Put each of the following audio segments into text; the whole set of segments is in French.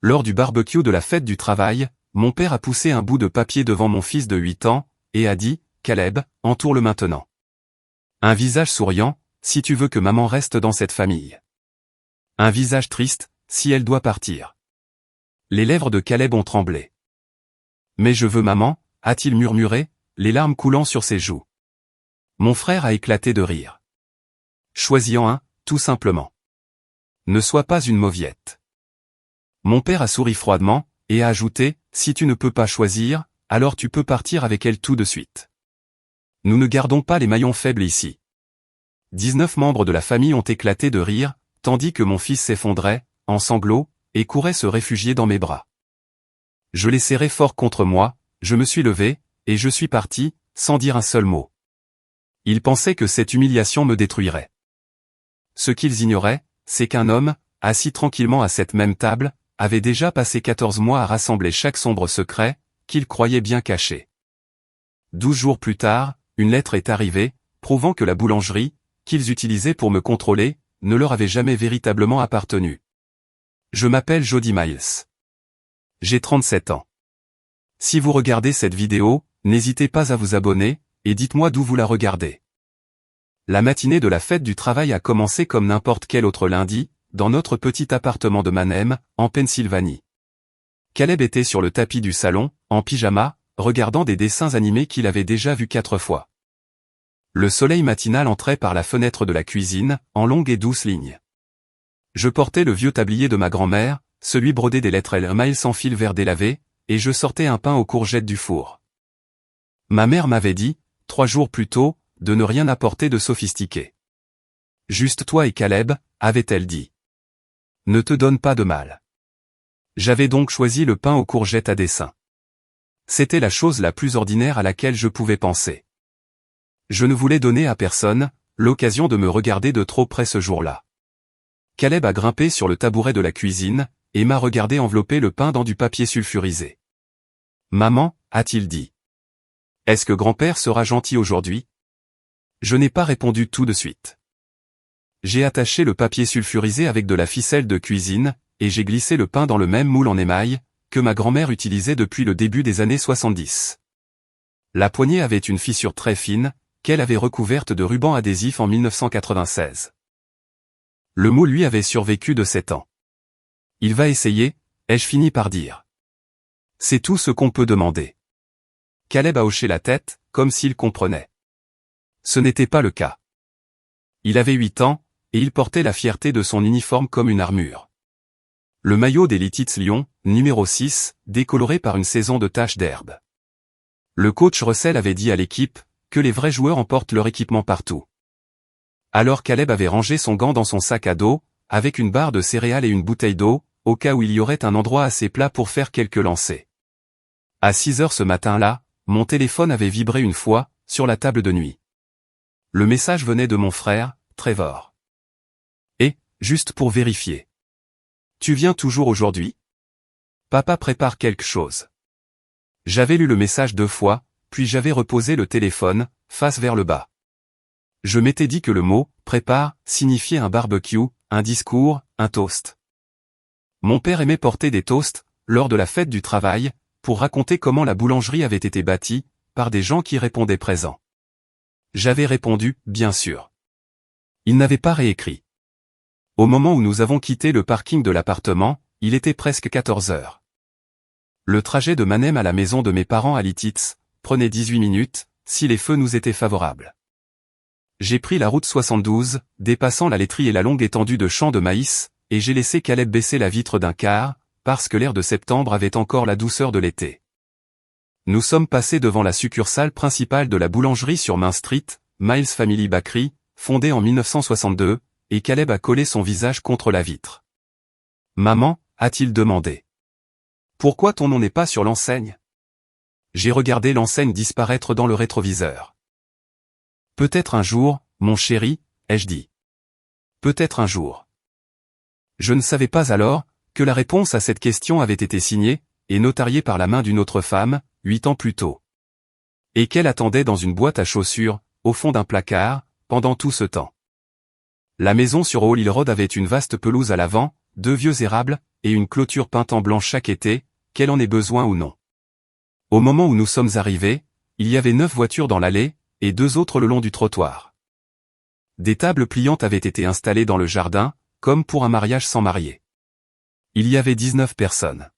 Lors du barbecue de la fête du travail, mon père a poussé un bout de papier devant mon fils de 8 ans, et a dit, « Caleb, entoure-le maintenant. » Un visage souriant, si tu veux que maman reste dans cette famille. Un visage triste, si elle doit partir. Les lèvres de Caleb ont tremblé. Mais je veux maman, a-t-il murmuré, les larmes coulant sur ses joues. Mon frère a éclaté de rire. Choisis-en un, tout simplement. Ne sois pas une mauviette. Mon père a souri froidement, et a ajouté, si tu ne peux pas choisir, alors tu peux partir avec elle tout de suite. Nous ne gardons pas les maillons faibles ici. 19 membres de la famille ont éclaté de rire, tandis que mon fils s'effondrait, en sanglots, et courait se réfugier dans mes bras. Je l'ai serré fort contre moi, je me suis levé, et je suis parti, sans dire un seul mot. Ils pensaient que cette humiliation me détruirait. Ce qu'ils ignoraient, c'est qu'un homme, assis tranquillement à cette même table, avait déjà passé 14 mois à rassembler chaque sombre secret, qu'il croyait bien caché. 12 jours plus tard, une lettre est arrivée, prouvant que la boulangerie, qu'ils utilisaient pour me contrôler, ne leur avait jamais véritablement appartenu. Je m'appelle Jody Miles. J'ai 37 ans. Si vous regardez cette vidéo, n'hésitez pas à vous abonner, et dites-moi d'où vous la regardez. La matinée de la fête du travail a commencé comme n'importe quel autre lundi, dans notre petit appartement de Mannheim, en Pennsylvanie. Caleb était sur le tapis du salon, en pyjama, regardant des dessins animés qu'il avait déjà vus 4 fois. Le soleil matinal entrait par la fenêtre de la cuisine, en longues et douces lignes. Je portais le vieux tablier de ma grand-mère, celui brodé des lettres L. Miles en fil vert délavé, et je sortais un pain aux courgettes du four. Ma mère m'avait dit, 3 jours plus tôt, de ne rien apporter de sophistiqué. Juste toi et Caleb, avait-elle dit. Ne te donne pas de mal. J'avais donc choisi le pain aux courgettes à dessin. C'était la chose la plus ordinaire à laquelle je pouvais penser. Je ne voulais donner à personne l'occasion de me regarder de trop près ce jour-là. Caleb a grimpé sur le tabouret de la cuisine, et m'a regardé envelopper le pain dans du papier sulfurisé. « Maman, a-t-il dit. Est-ce que grand-père sera gentil aujourd'hui ?» Je n'ai pas répondu tout de suite. J'ai attaché le papier sulfurisé avec de la ficelle de cuisine, et j'ai glissé le pain dans le même moule en émail, que ma grand-mère utilisait depuis le début des années 70. La poignée avait une fissure très fine, qu'elle avait recouverte de ruban adhésif en 1996. Le moule lui avait survécu de 7 ans. Il va essayer, ai-je fini par dire. C'est tout ce qu'on peut demander. Caleb a hoché la tête, comme s'il comprenait. Ce n'était pas le cas. Il avait 8 ans, et il portait la fierté de son uniforme comme une armure. Le maillot des Lititz Lyon, numéro 6, décoloré par une saison de taches d'herbe. Le coach Russell avait dit à l'équipe, que les vrais joueurs emportent leur équipement partout. Alors Caleb avait rangé son gant dans son sac à dos, avec une barre de céréales et une bouteille d'eau, au cas où il y aurait un endroit assez plat pour faire quelques lancers. À 6 heures ce matin-là, mon téléphone avait vibré une fois, sur la table de nuit. Le message venait de mon frère, Trevor. Et, juste pour vérifier. Tu viens toujours aujourd'hui? Papa prépare quelque chose. J'avais lu le message 2 fois, puis j'avais reposé le téléphone, face vers le bas. Je m'étais dit que le mot « prépare » signifiait un barbecue, un discours, un toast. Mon père aimait porter des toasts, lors de la fête du travail, pour raconter comment la boulangerie avait été bâtie, par des gens qui répondaient présents. J'avais répondu, bien sûr. Il n'avait pas réécrit. Au moment où nous avons quitté le parking de l'appartement, il était presque 14 heures. Le trajet de Mannheim à la maison de mes parents à Lititz prenait 18 minutes, si les feux nous étaient favorables. J'ai pris la route 72, dépassant la laiterie et la longue étendue de champs de maïs, et j'ai laissé Caleb baisser la vitre d'un car, parce que l'air de septembre avait encore la douceur de l'été. Nous sommes passés devant la succursale principale de la boulangerie sur Main Street, Miles Family Bakery, fondée en 1962, et Caleb a collé son visage contre la vitre. « Maman » a-t-il demandé. « Pourquoi ton nom n'est pas sur l'enseigne ?» J'ai regardé l'enseigne disparaître dans le rétroviseur. « Peut-être un jour, mon chéri, ai-je dit. Peut-être un jour. » Je ne savais pas alors, que la réponse à cette question avait été signée, et notariée par la main d'une autre femme, 8 ans plus tôt. Et qu'elle attendait dans une boîte à chaussures, au fond d'un placard, pendant tout ce temps. La maison sur Holy Road avait une vaste pelouse à l'avant, 2 vieux érables, et une clôture peinte en blanc chaque été, qu'elle en ait besoin ou non. Au moment où nous sommes arrivés, il y avait 9 voitures dans l'allée, et 2 autres le long du trottoir. Des tables pliantes avaient été installées dans le jardin, comme pour un mariage sans mariés. Il y avait 19 personnes.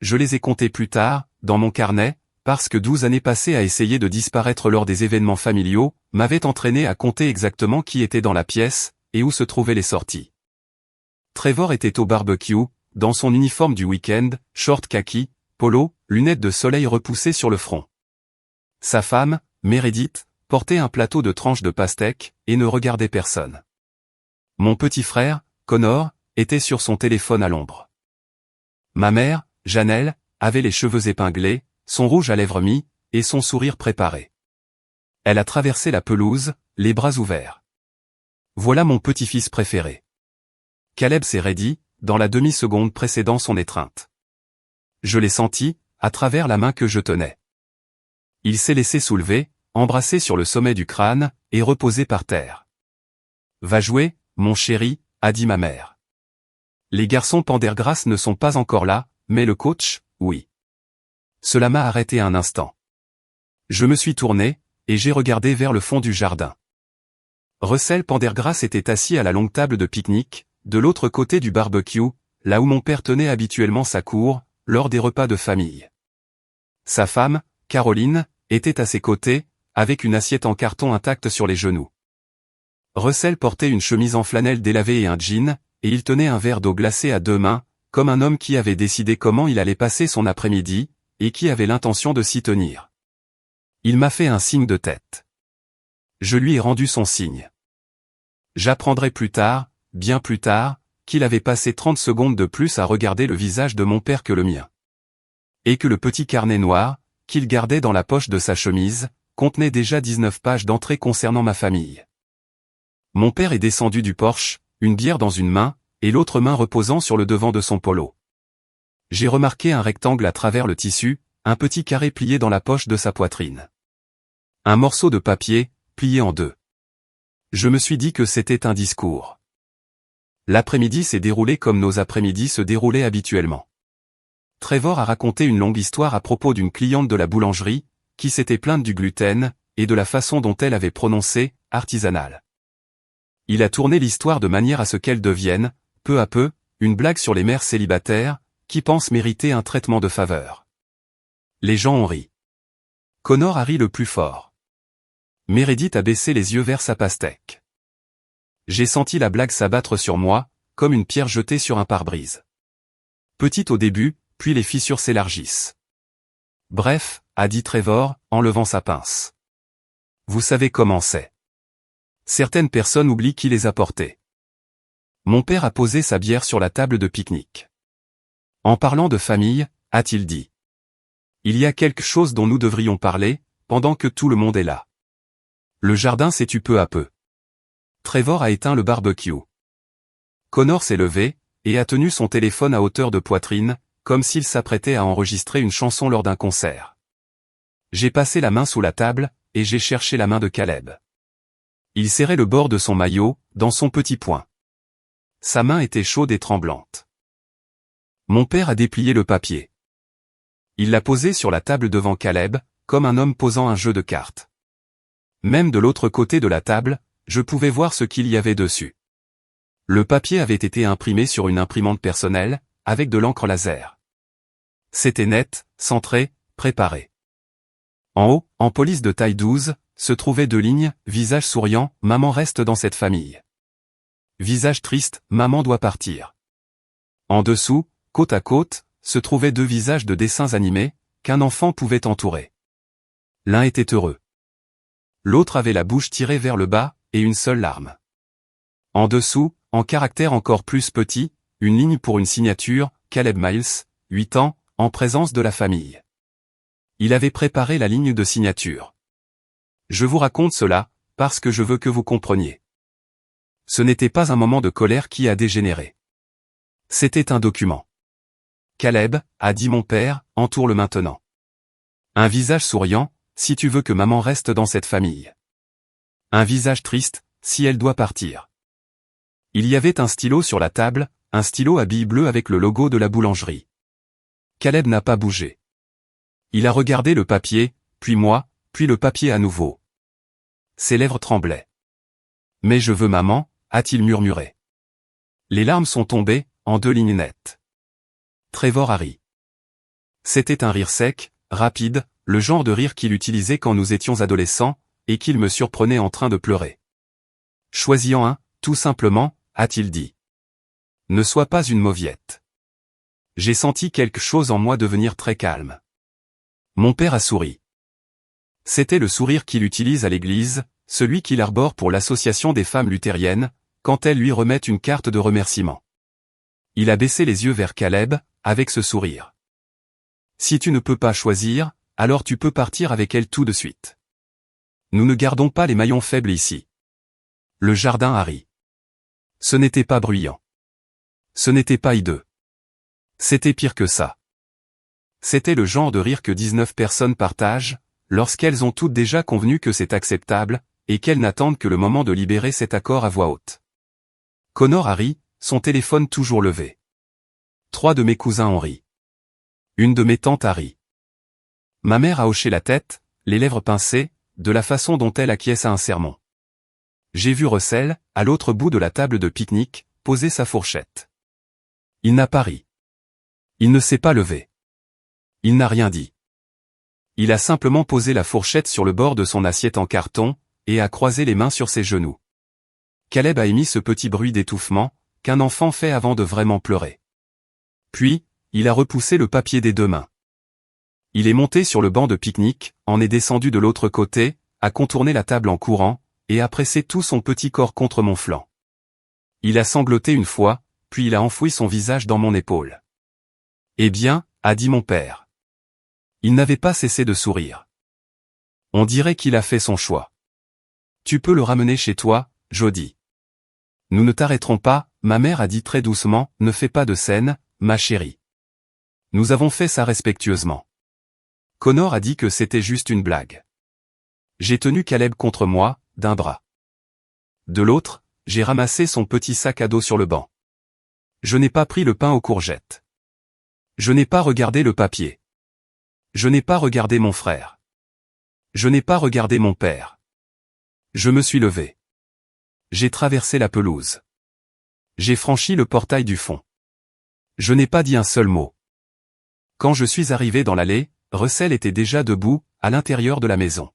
Je les ai comptées plus tard, dans mon carnet, parce que 12 années passées à essayer de disparaître lors des événements familiaux, m'avaient entraîné à compter exactement qui était dans la pièce, et où se trouvaient les sorties. Trevor était au barbecue, dans son uniforme du week-end, short kaki, polo, lunettes de soleil repoussées sur le front. Sa femme, Meredith, portait un plateau de tranches de pastèque, et ne regardait personne. Mon petit frère, Connor, était sur son téléphone à l'ombre. Ma mère, Janelle, avait les cheveux épinglés, son rouge à lèvres mis, et son sourire préparé. Elle a traversé la pelouse, les bras ouverts. Voilà mon petit-fils préféré. Caleb s'est raidi, dans la demi-seconde précédant son étreinte. Je l'ai senti, à travers la main que je tenais. Il s'est laissé soulever, embrassé sur le sommet du crâne, et reposé par terre. Va jouer, mon chéri, a dit ma mère. Les garçons Pendergrass ne sont pas encore là, mais le coach, oui. Cela m'a arrêté un instant. Je me suis tourné, et j'ai regardé vers le fond du jardin. Russell Pendergrass était assis à la longue table de pique-nique, de l'autre côté du barbecue, là où mon père tenait habituellement sa cour, lors des repas de famille. Sa femme, Caroline, était à ses côtés, avec une assiette en carton intacte sur les genoux. Russell portait une chemise en flanelle délavée et un jean, et il tenait un verre d'eau glacée à 2 mains, comme un homme qui avait décidé comment il allait passer son après-midi, et qui avait l'intention de s'y tenir. Il m'a fait un signe de tête. Je lui ai rendu son signe. J'apprendrai plus tard, bien plus tard, qu'il avait passé 30 secondes de plus à regarder le visage de mon père que le mien. Et que le petit carnet noir, qu'il gardait dans la poche de sa chemise, contenait déjà 19 pages d'entrée concernant ma famille. Mon père est descendu du porche, une bière dans une main, et l'autre main reposant sur le devant de son polo. J'ai remarqué un rectangle à travers le tissu, un petit carré plié dans la poche de sa poitrine. Un morceau de papier, plié en 2. Je me suis dit que c'était un discours. L'après-midi s'est déroulé comme nos après-midi se déroulaient habituellement. Trevor a raconté une longue histoire à propos d'une cliente de la boulangerie, qui s'était plainte du gluten, et de la façon dont elle avait prononcé « artisanal ». Il a tourné l'histoire de manière à ce qu'elle devienne, peu à peu, une blague sur les mères célibataires, qui pensent mériter un traitement de faveur. Les gens ont ri. Connor a ri le plus fort. Meredith a baissé les yeux vers sa pastèque. J'ai senti la blague s'abattre sur moi, comme une pierre jetée sur un pare-brise. Petite au début, puis les fissures s'élargissent. Bref, a dit Trevor, en levant sa pince. Vous savez comment c'est. Certaines personnes oublient qui les a portées. Mon père a posé sa bière sur la table de pique-nique. En parlant de famille, a-t-il dit. Il y a quelque chose dont nous devrions parler, pendant que tout le monde est là. Le jardin s'est tu peu à peu. Trevor a éteint le barbecue. Connor s'est levé, et a tenu son téléphone à hauteur de poitrine, comme s'il s'apprêtait à enregistrer une chanson lors d'un concert. J'ai passé la main sous la table, et j'ai cherché la main de Caleb. Il serrait le bord de son maillot, dans son petit poing. Sa main était chaude et tremblante. Mon père a déplié le papier. Il l'a posé sur la table devant Caleb, comme un homme posant un jeu de cartes. Même de l'autre côté de la table, je pouvais voir ce qu'il y avait dessus. Le papier avait été imprimé sur une imprimante personnelle, avec de l'encre laser. C'était net, centré, préparé. En haut, en police de taille 12, se trouvaient 2 lignes, visage souriant, maman reste dans cette famille. Visage triste, maman doit partir. En dessous, côte à côte, se trouvaient 2 visages de dessins animés, qu'un enfant pouvait entourer. L'un était heureux. L'autre avait la bouche tirée vers le bas, et une seule larme. En dessous, en caractères encore plus petits, une ligne pour une signature, Caleb Miles, 8 ans, en présence de la famille. Il avait préparé la ligne de signature. Je vous raconte cela, parce que je veux que vous compreniez. Ce n'était pas un moment de colère qui a dégénéré. C'était un document. Caleb, a dit mon père, entoure-le maintenant. Un visage souriant, si tu veux que maman reste dans cette famille. Un visage triste, si elle doit partir. Il y avait un stylo sur la table, un stylo à billes bleues avec le logo de la boulangerie. Caleb n'a pas bougé. Il a regardé le papier, puis moi, puis le papier à nouveau. Ses lèvres tremblaient. « Mais je veux maman », a-t-il murmuré. Les larmes sont tombées, en 2 lignes nettes. Trevor a ri. C'était un rire sec, rapide, le genre de rire qu'il utilisait quand nous étions adolescents, et qu'il me surprenait en train de pleurer. « Choisis-en un, tout simplement », a-t-il dit. « Ne sois pas une mauviette. » J'ai senti quelque chose en moi devenir très calme. Mon père a souri. C'était le sourire qu'il utilise à l'église, celui qu'il arbore pour l'association des femmes luthériennes, quand elles lui remettent une carte de remerciement. Il a baissé les yeux vers Caleb, avec ce sourire. Si tu ne peux pas choisir, alors tu peux partir avec elle tout de suite. Nous ne gardons pas les maillons faibles ici. Le jardin a ri. Ce n'était pas bruyant. Ce n'était pas hideux. C'était pire que ça. C'était le genre de rire que 19 personnes partagent, lorsqu'elles ont toutes déjà convenu que c'est acceptable, et qu'elles n'attendent que le moment de libérer cet accord à voix haute. Connor a ri, son téléphone toujours levé. 3 de mes cousins ont ri. Une de mes tantes a ri. Ma mère a hoché la tête, les lèvres pincées, de la façon dont elle acquiesce à un sermon. J'ai vu Russell, à l'autre bout de la table de pique-nique, poser sa fourchette. Il n'a pas ri. Il ne s'est pas levé. Il n'a rien dit. Il a simplement posé la fourchette sur le bord de son assiette en carton, et a croisé les mains sur ses genoux. Caleb a émis ce petit bruit d'étouffement, qu'un enfant fait avant de vraiment pleurer. Puis, il a repoussé le papier des 2 mains. Il est monté sur le banc de pique-nique, en est descendu de l'autre côté, a contourné la table en courant, et a pressé tout son petit corps contre mon flanc. Il a sangloté une fois, puis il a enfoui son visage dans mon épaule. « Eh bien », a dit mon père. Il n'avait pas cessé de sourire. On dirait qu'il a fait son choix. « Tu peux le ramener chez toi, Jody. »« Nous ne t'arrêterons pas », ma mère a dit très doucement, « ne fais pas de scène, ma chérie. » Nous avons fait ça respectueusement. Connor a dit que c'était juste une blague. J'ai tenu Caleb contre moi, d'un bras. De l'autre, j'ai ramassé son petit sac à dos sur le banc. Je n'ai pas pris le pain aux courgettes. Je n'ai pas regardé le papier. Je n'ai pas regardé mon frère. Je n'ai pas regardé mon père. Je me suis levé. J'ai traversé la pelouse. J'ai franchi le portail du fond. Je n'ai pas dit un seul mot. Quand je suis arrivé dans l'allée, Russell était déjà debout, à l'intérieur de la maison.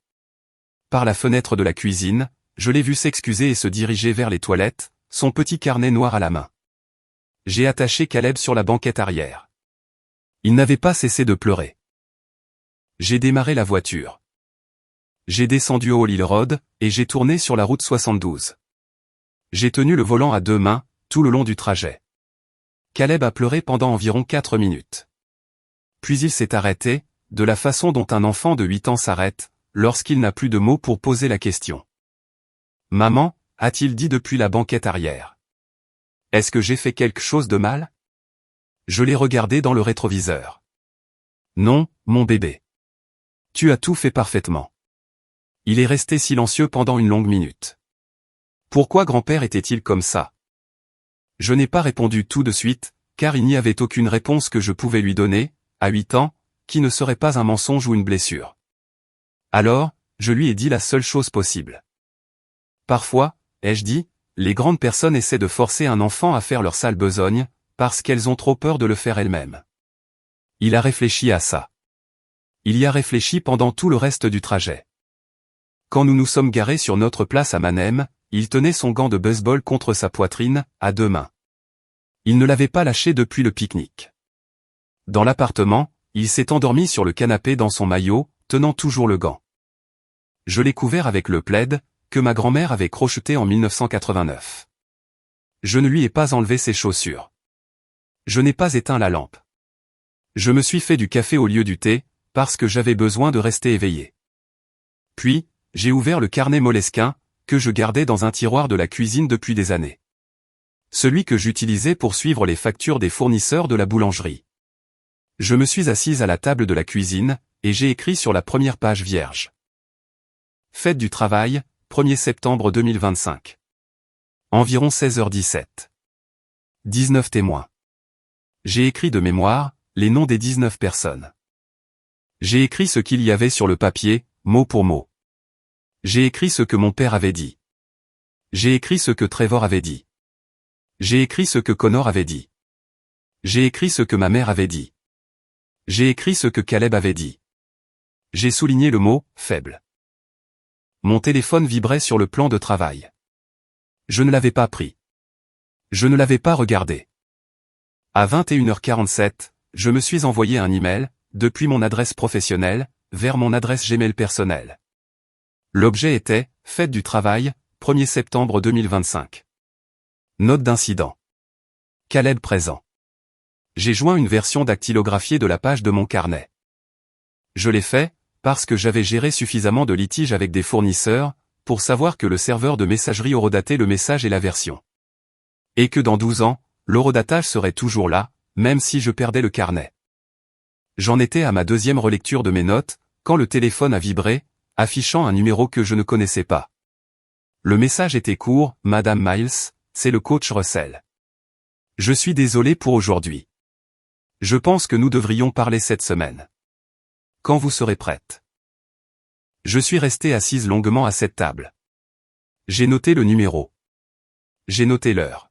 Par la fenêtre de la cuisine, je l'ai vu s'excuser et se diriger vers les toilettes, son petit carnet noir à la main. J'ai attaché Caleb sur la banquette arrière. Il n'avait pas cessé de pleurer. J'ai démarré la voiture. J'ai descendu au Hill Road, et j'ai tourné sur la route 72. J'ai tenu le volant à 2 mains, tout le long du trajet. Caleb a pleuré pendant environ 4 minutes. Puis il s'est arrêté, de la façon dont un enfant de 8 ans s'arrête, lorsqu'il n'a plus de mots pour poser la question. « Maman », a-t-il dit depuis la banquette arrière. « Est-ce que j'ai fait quelque chose de mal ?» Je l'ai regardé dans le rétroviseur. « Non, mon bébé. Tu as tout fait parfaitement. » Il est resté silencieux pendant une longue minute. Pourquoi grand-père était-il comme ça? Je n'ai pas répondu tout de suite, car il n'y avait aucune réponse que je pouvais lui donner, à 8 ans, qui ne serait pas un mensonge ou une blessure. Alors, je lui ai dit la seule chose possible. Parfois, ai-je dit, les grandes personnes essaient de forcer un enfant à faire leur sale besogne, parce qu'elles ont trop peur de le faire elles-mêmes. Il a réfléchi à ça. Il y a réfléchi pendant tout le reste du trajet. Quand nous nous sommes garés sur notre place à Mannheim, il tenait son gant de baseball contre sa poitrine, à 2 mains. Il ne l'avait pas lâché depuis le pique-nique. Dans l'appartement, il s'est endormi sur le canapé dans son maillot, tenant toujours le gant. Je l'ai couvert avec le plaid, que ma grand-mère avait crocheté en 1989. Je ne lui ai pas enlevé ses chaussures. Je n'ai pas éteint la lampe. Je me suis fait du café au lieu du thé, parce que j'avais besoin de rester éveillé. Puis, j'ai ouvert le carnet Moleskine, que je gardais dans un tiroir de la cuisine depuis des années. Celui que j'utilisais pour suivre les factures des fournisseurs de la boulangerie. Je me suis assise à la table de la cuisine, et j'ai écrit sur la première page vierge. Fête du travail, 1er septembre 2025. Environ 16h17. 19 témoins. J'ai écrit de mémoire les noms des 19 personnes. J'ai écrit ce qu'il y avait sur le papier, mot pour mot. J'ai écrit ce que mon père avait dit. J'ai écrit ce que Trevor avait dit. J'ai écrit ce que Connor avait dit. J'ai écrit ce que ma mère avait dit. J'ai écrit ce que Caleb avait dit. J'ai souligné le mot « faible ». Mon téléphone vibrait sur le plan de travail. Je ne l'avais pas pris. Je ne l'avais pas regardé. À 21h47, je me suis envoyé un email, depuis mon adresse professionnelle, vers mon adresse Gmail personnelle. L'objet était « Fête du travail, 1er septembre 2025 ». Note d'incident. Caleb présent. J'ai joint une version dactylographiée de la page de mon carnet. Je l'ai fait, parce que j'avais géré suffisamment de litiges avec des fournisseurs, pour savoir que le serveur de messagerie horodatait le message et la version. Et que dans 12 ans, l'horodatage serait toujours là, même si je perdais le carnet. J'en étais à ma deuxième relecture de mes notes, quand le téléphone a vibré, affichant un numéro que je ne connaissais pas. Le message était court, « Madame Miles, c'est le coach Russell. Je suis désolé pour aujourd'hui. Je pense que nous devrions parler cette semaine. Quand vous serez prête. » Je suis resté assise longuement à cette table. J'ai noté le numéro. J'ai noté l'heure.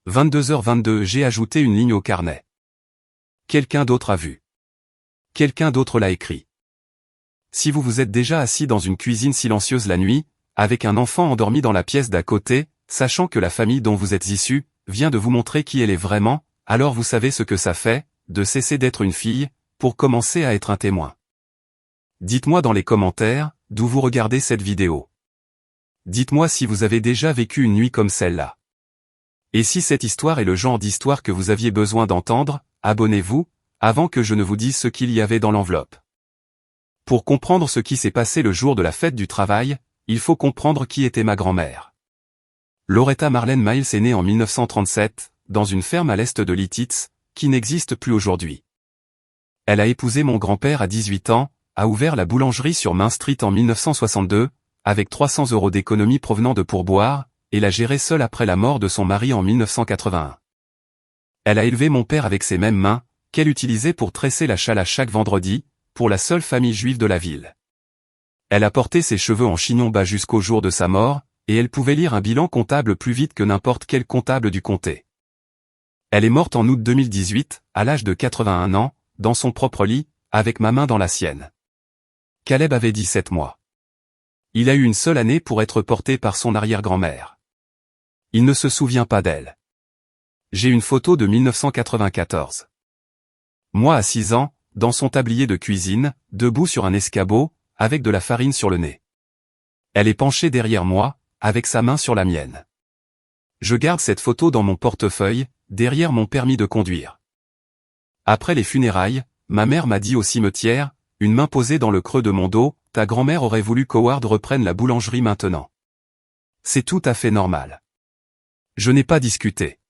22h22, j'ai ajouté une ligne au carnet. Quelqu'un d'autre a vu. Quelqu'un d'autre l'a écrit. Si vous vous êtes déjà assis dans une cuisine silencieuse la nuit, avec un enfant endormi dans la pièce d'à côté, sachant que la famille dont vous êtes issu, vient de vous montrer qui elle est vraiment, alors vous savez ce que ça fait, de cesser d'être une fille, pour commencer à être un témoin. Dites-moi dans les commentaires, d'où vous regardez cette vidéo. Dites-moi si vous avez déjà vécu une nuit comme celle-là. Et si cette histoire est le genre d'histoire que vous aviez besoin d'entendre, abonnez-vous, avant que je ne vous dise ce qu'il y avait dans l'enveloppe. Pour comprendre ce qui s'est passé le jour de la fête du travail, il faut comprendre qui était ma grand-mère. Loretta Marlene Miles est née en 1937, dans une ferme à l'est de Lititz, qui n'existe plus aujourd'hui. Elle a épousé mon grand-père à 18 ans, a ouvert la boulangerie sur Main Street en 1962, avec 300 € d'économies provenant de pourboires, et l'a gérée seule après la mort de son mari en 1981. Elle a élevé mon père avec ses mêmes mains, qu'elle utilisait pour tresser la chala chaque vendredi, pour la seule famille juive de la ville. Elle a porté ses cheveux en chignon bas jusqu'au jour de sa mort, et elle pouvait lire un bilan comptable plus vite que n'importe quel comptable du comté. Elle est morte en août 2018, à l'âge de 81 ans, dans son propre lit, avec ma main dans la sienne. Caleb avait 17 mois. Il a eu une seule année pour être porté par son arrière-grand-mère. Il ne se souvient pas d'elle. J'ai une photo de 1994. Moi à 6 ans, dans son tablier de cuisine, debout sur un escabeau, avec de la farine sur le nez. Elle est penchée derrière moi, avec sa main sur la mienne. Je garde cette photo dans mon portefeuille, derrière mon permis de conduire. Après les funérailles, ma mère m'a dit au cimetière, une main posée dans le creux de mon dos, ta grand-mère aurait voulu qu'Howard reprenne la boulangerie maintenant. C'est tout à fait normal. Je n'ai pas discuté.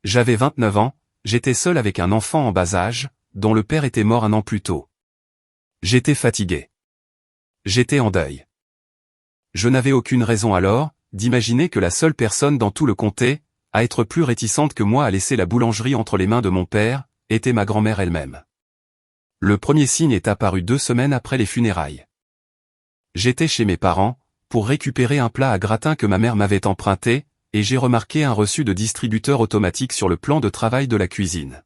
J'avais 29 ans, j'étais seul avec un enfant en bas âge, dont le père était mort un an plus tôt. J'étais fatigué. J'étais en deuil. Je n'avais aucune raison alors, d'imaginer que la seule personne dans tout le comté, à être plus réticente que moi à laisser la boulangerie entre les mains de mon père, était ma grand-mère elle-même. Le premier signe est apparu 2 semaines après les funérailles. J'étais chez mes parents, pour récupérer un plat à gratin que ma mère m'avait emprunté, et j'ai remarqué un reçu de distributeur automatique sur le plan de travail de la cuisine.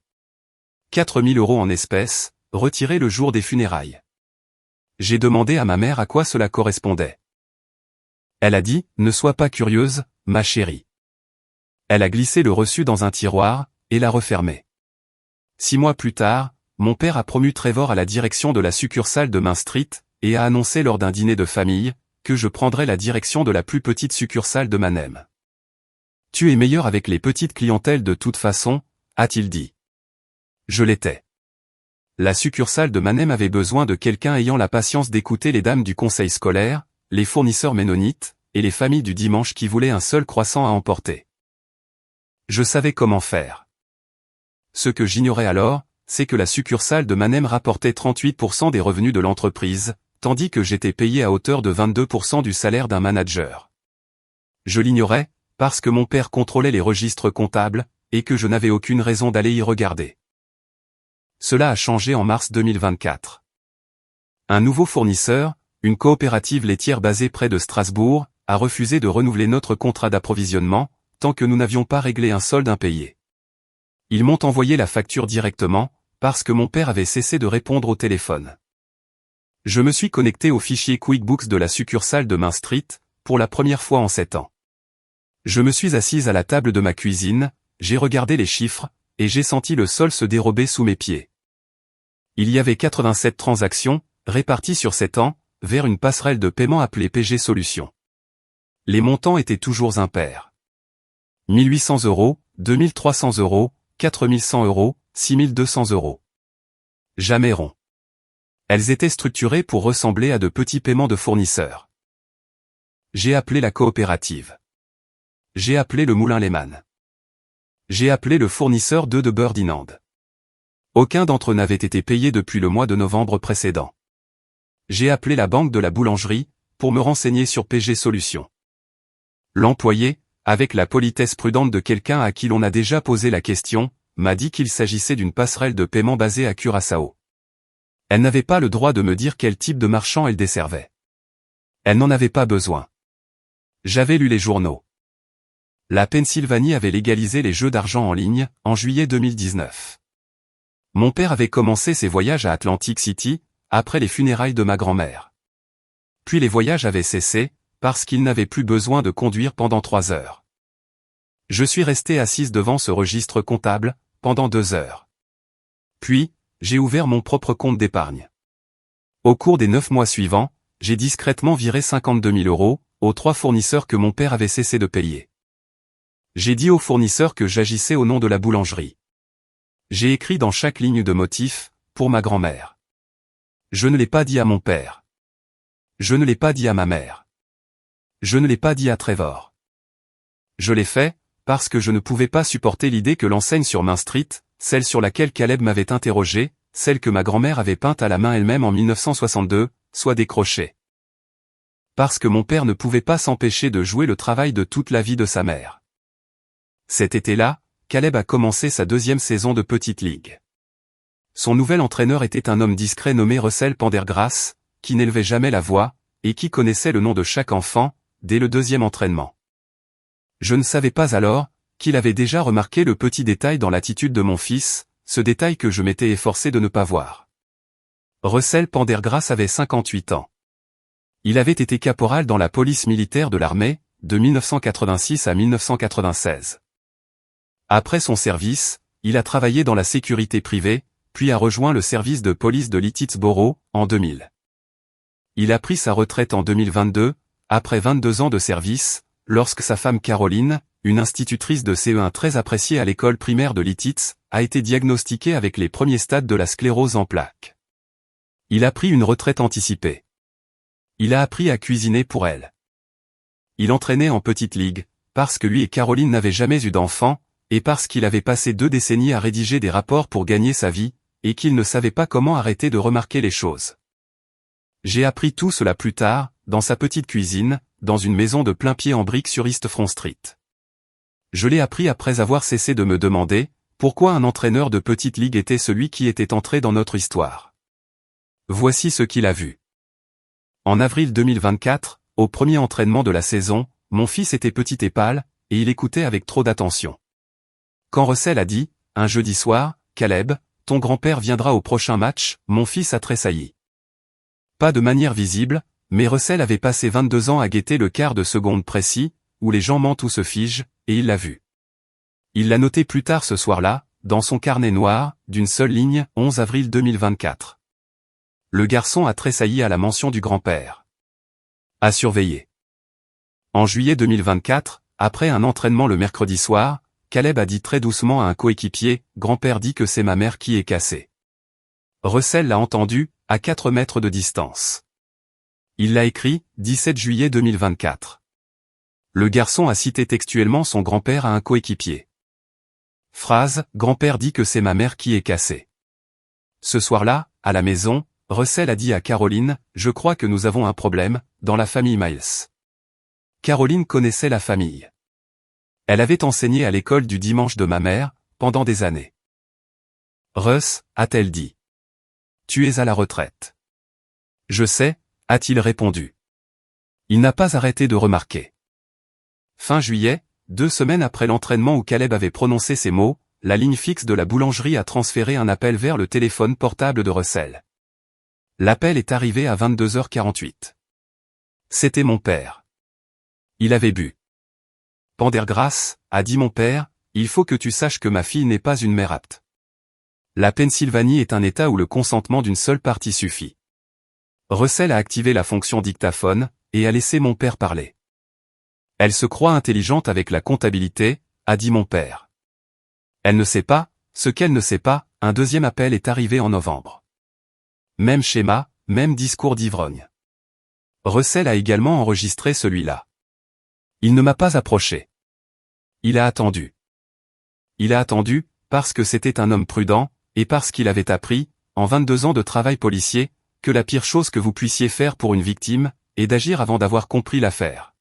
4 000 € en espèces, retirés le jour des funérailles. J'ai demandé à ma mère à quoi cela correspondait. Elle a dit, ne sois pas curieuse, ma chérie. Elle a glissé le reçu dans un tiroir, et l'a refermé. 6 mois plus tard, mon père a promu Trevor à la direction de la succursale de Main Street, et a annoncé lors d'un dîner de famille, que je prendrais la direction de la plus petite succursale de Manem. Tu es meilleur avec les petites clientèles de toute façon, a-t-il dit. Je l'étais. La succursale de Manem avait besoin de quelqu'un ayant la patience d'écouter les dames du conseil scolaire, les fournisseurs ménonites, et les familles du dimanche qui voulaient un seul croissant à emporter. Je savais comment faire. Ce que j'ignorais alors, c'est que la succursale de Manem rapportait 38% des revenus de l'entreprise, tandis que j'étais payé à hauteur de 22% du salaire d'un manager. Je l'ignorais, parce que mon père contrôlait les registres comptables, et que je n'avais aucune raison d'aller y regarder. Cela a changé en mars 2024. Un nouveau fournisseur, une coopérative laitière basée près de Strasbourg, a refusé de renouveler notre contrat d'approvisionnement, tant que nous n'avions pas réglé un solde impayé. Ils m'ont envoyé la facture directement, parce que mon père avait cessé de répondre au téléphone. Je me suis connecté au fichier QuickBooks de la succursale de Main Street, pour la première fois en 7 ans. Je me suis assise à la table de ma cuisine, j'ai regardé les chiffres, et j'ai senti le sol se dérober sous mes pieds. Il y avait 87 transactions, réparties sur 7 ans, vers une passerelle de paiement appelée PG Solutions. Les montants étaient toujours impairs. 1800 €, 2300 €, 4100 €, 6200 €. Jamais rond. Elles étaient structurées pour ressembler à de petits paiements de fournisseurs. J'ai appelé la coopérative. J'ai appelé le moulin Lehmann. J'ai appelé le fournisseur d'œufs de beurre d'Inand. Aucun d'entre eux n'avait été payé depuis le mois de novembre précédent. J'ai appelé la banque de la boulangerie, pour me renseigner sur PG Solutions. L'employé, avec la politesse prudente de quelqu'un à qui l'on a déjà posé la question, m'a dit qu'il s'agissait d'une passerelle de paiement basée à Curaçao. Elle n'avait pas le droit de me dire quel type de marchand elle desservait. Elle n'en avait pas besoin. J'avais lu les journaux. La Pennsylvanie avait légalisé les jeux d'argent en ligne, en juillet 2019. Mon père avait commencé ses voyages à Atlantic City, après les funérailles de ma grand-mère. Puis les voyages avaient cessé, parce qu'il n'avait plus besoin de conduire pendant 3 heures. Je suis resté assise devant ce registre comptable, pendant 2 heures. Puis, j'ai ouvert mon propre compte d'épargne. Au cours des 9 mois suivants, j'ai discrètement viré 52 000 € aux 3 fournisseurs que mon père avait cessé de payer. J'ai dit aux fournisseurs que j'agissais au nom de la boulangerie. J'ai écrit dans chaque ligne de motif, pour ma grand-mère. Je ne l'ai pas dit à mon père. Je ne l'ai pas dit à ma mère. Je ne l'ai pas dit à Trevor. Je l'ai fait, parce que je ne pouvais pas supporter l'idée que l'enseigne sur Main Street, celle sur laquelle Caleb m'avait interrogé, celle que ma grand-mère avait peinte à la main elle-même en 1962, soit décrochée. Parce que mon père ne pouvait pas s'empêcher de jouer le travail de toute la vie de sa mère. Cet été-là, Caleb a commencé sa 2e saison de Petite Ligue. Son nouvel entraîneur était un homme discret nommé Russell Pendergrass, qui n'élevait jamais la voix, et qui connaissait le nom de chaque enfant, dès le 2e entraînement. Je ne savais pas alors, qu'il avait déjà remarqué le petit détail dans l'attitude de mon fils, ce détail que je m'étais efforcé de ne pas voir. Russell Pendergrass avait 58 ans. Il avait été caporal dans la police militaire de l'armée, de 1986 à 1996. Après son service, il a travaillé dans la sécurité privée, puis a rejoint le service de police de Leetitsboro, en 2000. Il a pris sa retraite en 2022, après 22 ans de service, lorsque sa femme Caroline, une institutrice de CE1 très appréciée à l'école primaire de Lititz, a été diagnostiquée avec les premiers stades de la sclérose en plaques. Il a pris une retraite anticipée. Il a appris à cuisiner pour elle. Il entraînait en petite ligue, parce que lui et Caroline n'avaient jamais eu d'enfant, et parce qu'il avait passé 2 décennies à rédiger des rapports pour gagner sa vie, et qu'il ne savait pas comment arrêter de remarquer les choses. J'ai appris tout cela plus tard, dans sa petite cuisine, dans une maison de plain-pied en briques sur East Front Street. Je l'ai appris après avoir cessé de me demander, pourquoi un entraîneur de petite ligue était celui qui était entré dans notre histoire. Voici ce qu'il a vu. En avril 2024, au premier entraînement de la saison, mon fils était petit et pâle, et il écoutait avec trop d'attention. Quand Russell a dit, un jeudi soir, Caleb, ton grand-père viendra au prochain match, mon fils a tressailli. Pas de manière visible, mais Russell avait passé 22 ans à guetter le quart de seconde précis, où les gens mentent ou se figent, et il l'a vu. Il l'a noté plus tard ce soir-là, dans son carnet noir, d'une seule ligne, 11 avril 2024. Le garçon a tressailli à la mention du grand-père. À surveiller. En juillet 2024, après un entraînement le mercredi soir, Caleb a dit très doucement à un coéquipier, « Grand-père dit que c'est ma mère qui est cassée. » Russell l'a entendu, à 4 mètres de distance. Il l'a écrit, 17 juillet 2024. Le garçon a cité textuellement son grand-père à un coéquipier. Phrase, « Grand-père dit que c'est ma mère qui est cassée. » Ce soir-là, à la maison, Russell a dit à Caroline, « Je crois que nous avons un problème, dans la famille Miles. » Caroline connaissait la famille. Elle avait enseigné à l'école du dimanche de ma mère, pendant des années. Russ, a-t-elle dit. Tu es à la retraite. Je sais, a-t-il répondu. Il n'a pas arrêté de remarquer. Fin juillet, 2 semaines après l'entraînement où Caleb avait prononcé ces mots, la ligne fixe de la boulangerie a transféré un appel vers le téléphone portable de Russell. L'appel est arrivé à 22h48. C'était mon père. Il avait bu. Pendergrass, a dit mon père, il faut que tu saches que ma fille n'est pas une mère apte. La Pennsylvanie est un État où le consentement d'une seule partie suffit. Russell a activé la fonction dictaphone, et a laissé mon père parler. Elle se croit intelligente avec la comptabilité, a dit mon père. Elle ne sait pas, ce qu'elle ne sait pas, un deuxième appel est arrivé en novembre. Même schéma, même discours d'ivrogne. Russell a également enregistré celui-là. Il ne m'a pas approché. Il a attendu. Il a attendu, parce que c'était un homme prudent, et parce qu'il avait appris, en 22 ans de travail policier, que la pire chose que vous puissiez faire pour une victime, est d'agir avant d'avoir compris l'affaire.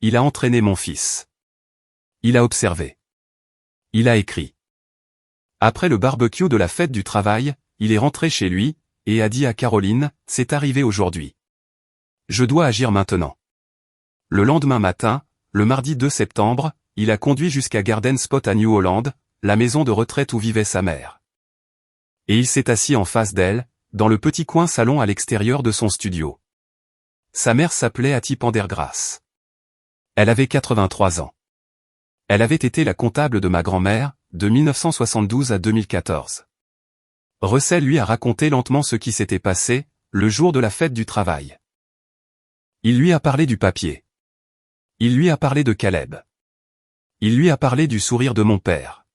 Il a entraîné mon fils. Il a observé. Il a écrit. Après le barbecue de la fête du travail, il est rentré chez lui, et a dit à Caroline, c'est arrivé aujourd'hui. Je dois agir maintenant. Le lendemain matin, le mardi 2 septembre, il a conduit jusqu'à Garden Spot à New Holland, la maison de retraite où vivait sa mère. Et il s'est assis en face d'elle, dans le petit coin salon à l'extérieur de son studio. Sa mère s'appelait Hattie Pendergrass. Elle avait 83 ans. Elle avait été la comptable de ma grand-mère, de 1972 à 2014. Russell lui a raconté lentement ce qui s'était passé, le jour de la fête du travail. Il lui a parlé du papier. Il lui a parlé de Caleb. Il lui a parlé du sourire de mon père.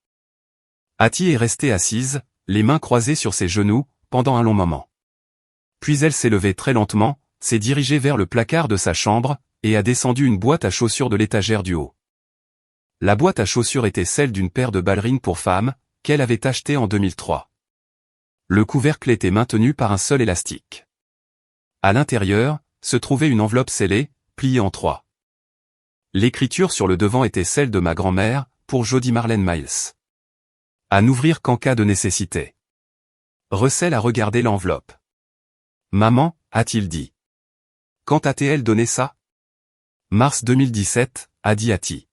Hattie est restée assise, les mains croisées sur ses genoux, pendant un long moment. Puis elle s'est levée très lentement, s'est dirigée vers le placard de sa chambre, et a descendu une boîte à chaussures de l'étagère du haut. La boîte à chaussures était celle d'une paire de ballerines pour femmes, qu'elle avait achetée en 2003. Le couvercle était maintenu par un seul élastique. À l'intérieur, se trouvait une enveloppe scellée, pliée en 3. L'écriture sur le devant était celle de ma grand-mère, pour Jody Marlene Miles. À n'ouvrir qu'en cas de nécessité. Russell a regardé l'enveloppe. Maman, a-t-il dit. Quand a-t-elle donné ça? Mars 2017, a dit Hattie.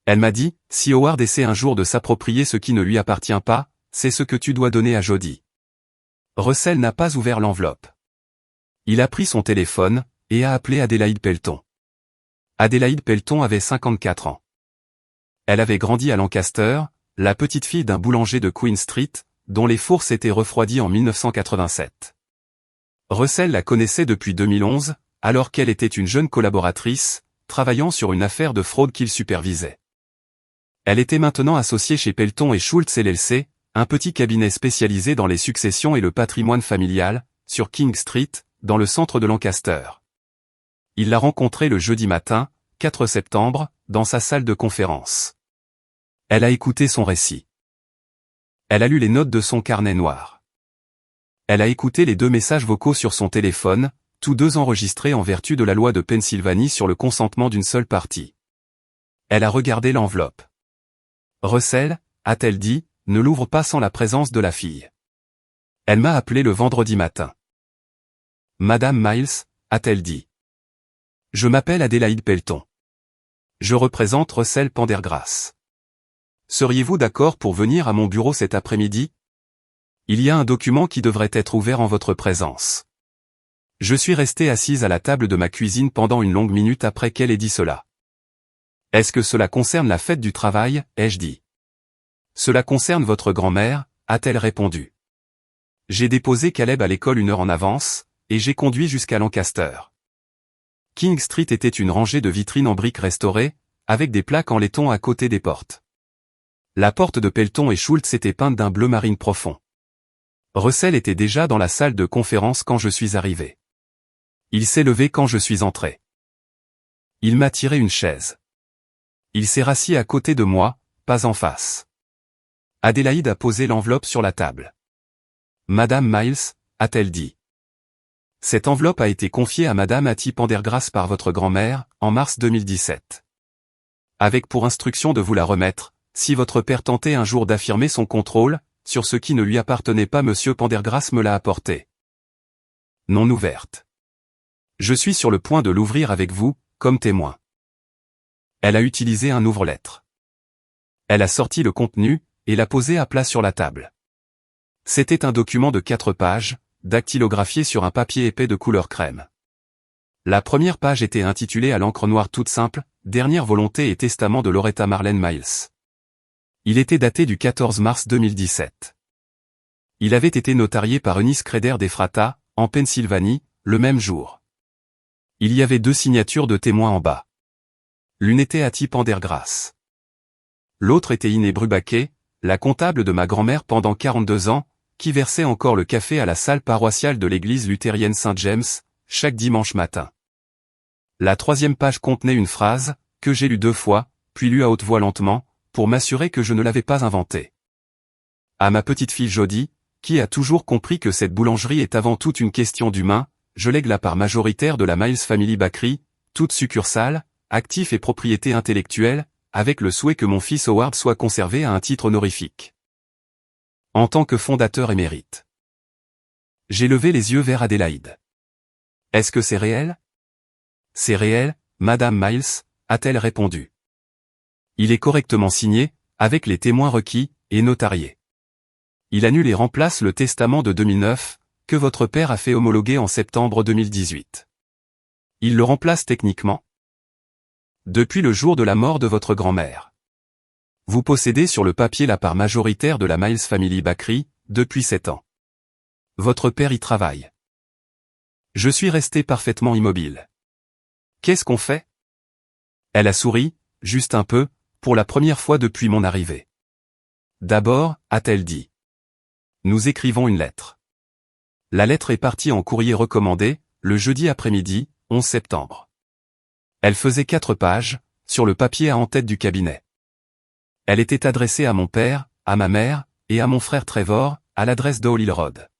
Elle m'a dit, si Howard essaie un jour de s'approprier ce qui ne lui appartient pas, c'est ce que tu dois donner à Jody. Russell n'a pas ouvert l'enveloppe. Il a pris son téléphone, et a appelé Adélaïde Pelton. Adélaïde Pelton avait 54 ans. Elle avait grandi à Lancaster, la petite fille d'un boulanger de Queen Street, dont les fours s'étaient refroidis en 1987. Russell la connaissait depuis 2011, alors qu'elle était une jeune collaboratrice, travaillant sur une affaire de fraude qu'il supervisait. Elle était maintenant associée chez Pelton et Schultz LLC, un petit cabinet spécialisé dans les successions et le patrimoine familial, sur King Street, dans le centre de Lancaster. Il l'a rencontrée le jeudi matin, 4 septembre, dans sa salle de conférence. Elle a écouté son récit. Elle a lu les notes de son carnet noir. Elle a écouté les 2 messages vocaux sur son téléphone, tous 2 enregistrés en vertu de la loi de Pennsylvanie sur le consentement d'une seule partie. Elle a regardé l'enveloppe. Russell, a-t-elle dit, ne l'ouvre pas sans la présence de la fille. Elle m'a appelé le vendredi matin. Madame Miles, a-t-elle dit. Je m'appelle Adélaïde Pelton. Je représente Russell Pendergrass. Seriez-vous d'accord pour venir à mon bureau cet après-midi? Il y a un document qui devrait être ouvert en votre présence. Je suis restée assise à la table de ma cuisine pendant une longue minute après qu'elle ait dit cela. Est-ce que cela concerne la fête du travail, ai-je dit. Cela concerne votre grand-mère, a-t-elle répondu. J'ai déposé Caleb à l'école 1 heure en avance, et j'ai conduit jusqu'à Lancaster. King Street était une rangée de vitrines en briques restaurées, avec des plaques en laiton à côté des portes. La porte de Pelton et Schultz était peinte d'un bleu marine profond. Russell était déjà dans la salle de conférence quand je suis arrivé. Il s'est levé quand je suis entré. Il m'a tiré une chaise. Il s'est rassis à côté de moi, pas en face. Adélaïde a posé l'enveloppe sur la table. Madame Miles, a-t-elle dit. Cette enveloppe a été confiée à Madame Hattie Pendergrass par votre grand-mère, en mars 2017. avec pour instruction de vous la remettre, si votre père tentait un jour d'affirmer son contrôle, sur ce qui ne lui appartenait pas. Monsieur Pendergrass me l'a apporté. Non ouverte. Je suis sur le point de l'ouvrir avec vous, comme témoin. Elle a utilisé un ouvre-lettre. Elle a sorti le contenu, et l'a posé à plat sur la table. C'était un document de 4 pages, dactylographié sur un papier épais de couleur crème. La première page était intitulée à l'encre noire toute simple, « Dernière volonté et testament de Loretta Marlene Miles ». Il était daté du 14 mars 2017. Il avait été notarié par Eunice Creder d'Ephrata, en Pennsylvanie, le même jour. Il y avait 2 signatures de témoins en bas. L'une était Hattie Pendergrass. L'autre était Iné Brubaquet, la comptable de ma grand-mère pendant 42 ans, qui versait encore le café à la salle paroissiale de l'église luthérienne Saint-James, chaque dimanche matin. La 3e page contenait une phrase, que j'ai lue 2 fois, puis lue à haute voix lentement, pour m'assurer que je ne l'avais pas inventée. À ma petite fille Jodie, qui a toujours compris que cette boulangerie est avant tout une question d'humain, je lègue la part majoritaire de la Miles Family Bakery, toute succursale, actifs et propriété intellectuelle, avec le souhait que mon fils Howard soit conservé à un titre honorifique. En tant que fondateur émérite. J'ai levé les yeux vers Adélaïde. Est-ce que c'est réel? C'est réel, Madame Miles, a-t-elle répondu. Il est correctement signé, avec les témoins requis, et notarié. Il annule et remplace le testament de 2009, que votre père a fait homologuer en septembre 2018. Il le remplace techniquement. Depuis le jour de la mort de votre grand-mère. Vous possédez sur le papier la part majoritaire de la Miles Family Bakery, depuis 7 ans. Votre père y travaille. Je suis resté parfaitement immobile. Qu'est-ce qu'on fait? Elle a souri, juste un peu, pour la première fois depuis mon arrivée. D'abord, a-t-elle dit. Nous écrivons une lettre. La lettre est partie en courrier recommandé, le jeudi après-midi, 11 septembre. Elle faisait 4 pages, sur le papier à en tête du cabinet. Elle était adressée à mon père, à ma mère, et à mon frère Trevor, à l'adresse d'Old Hill Road.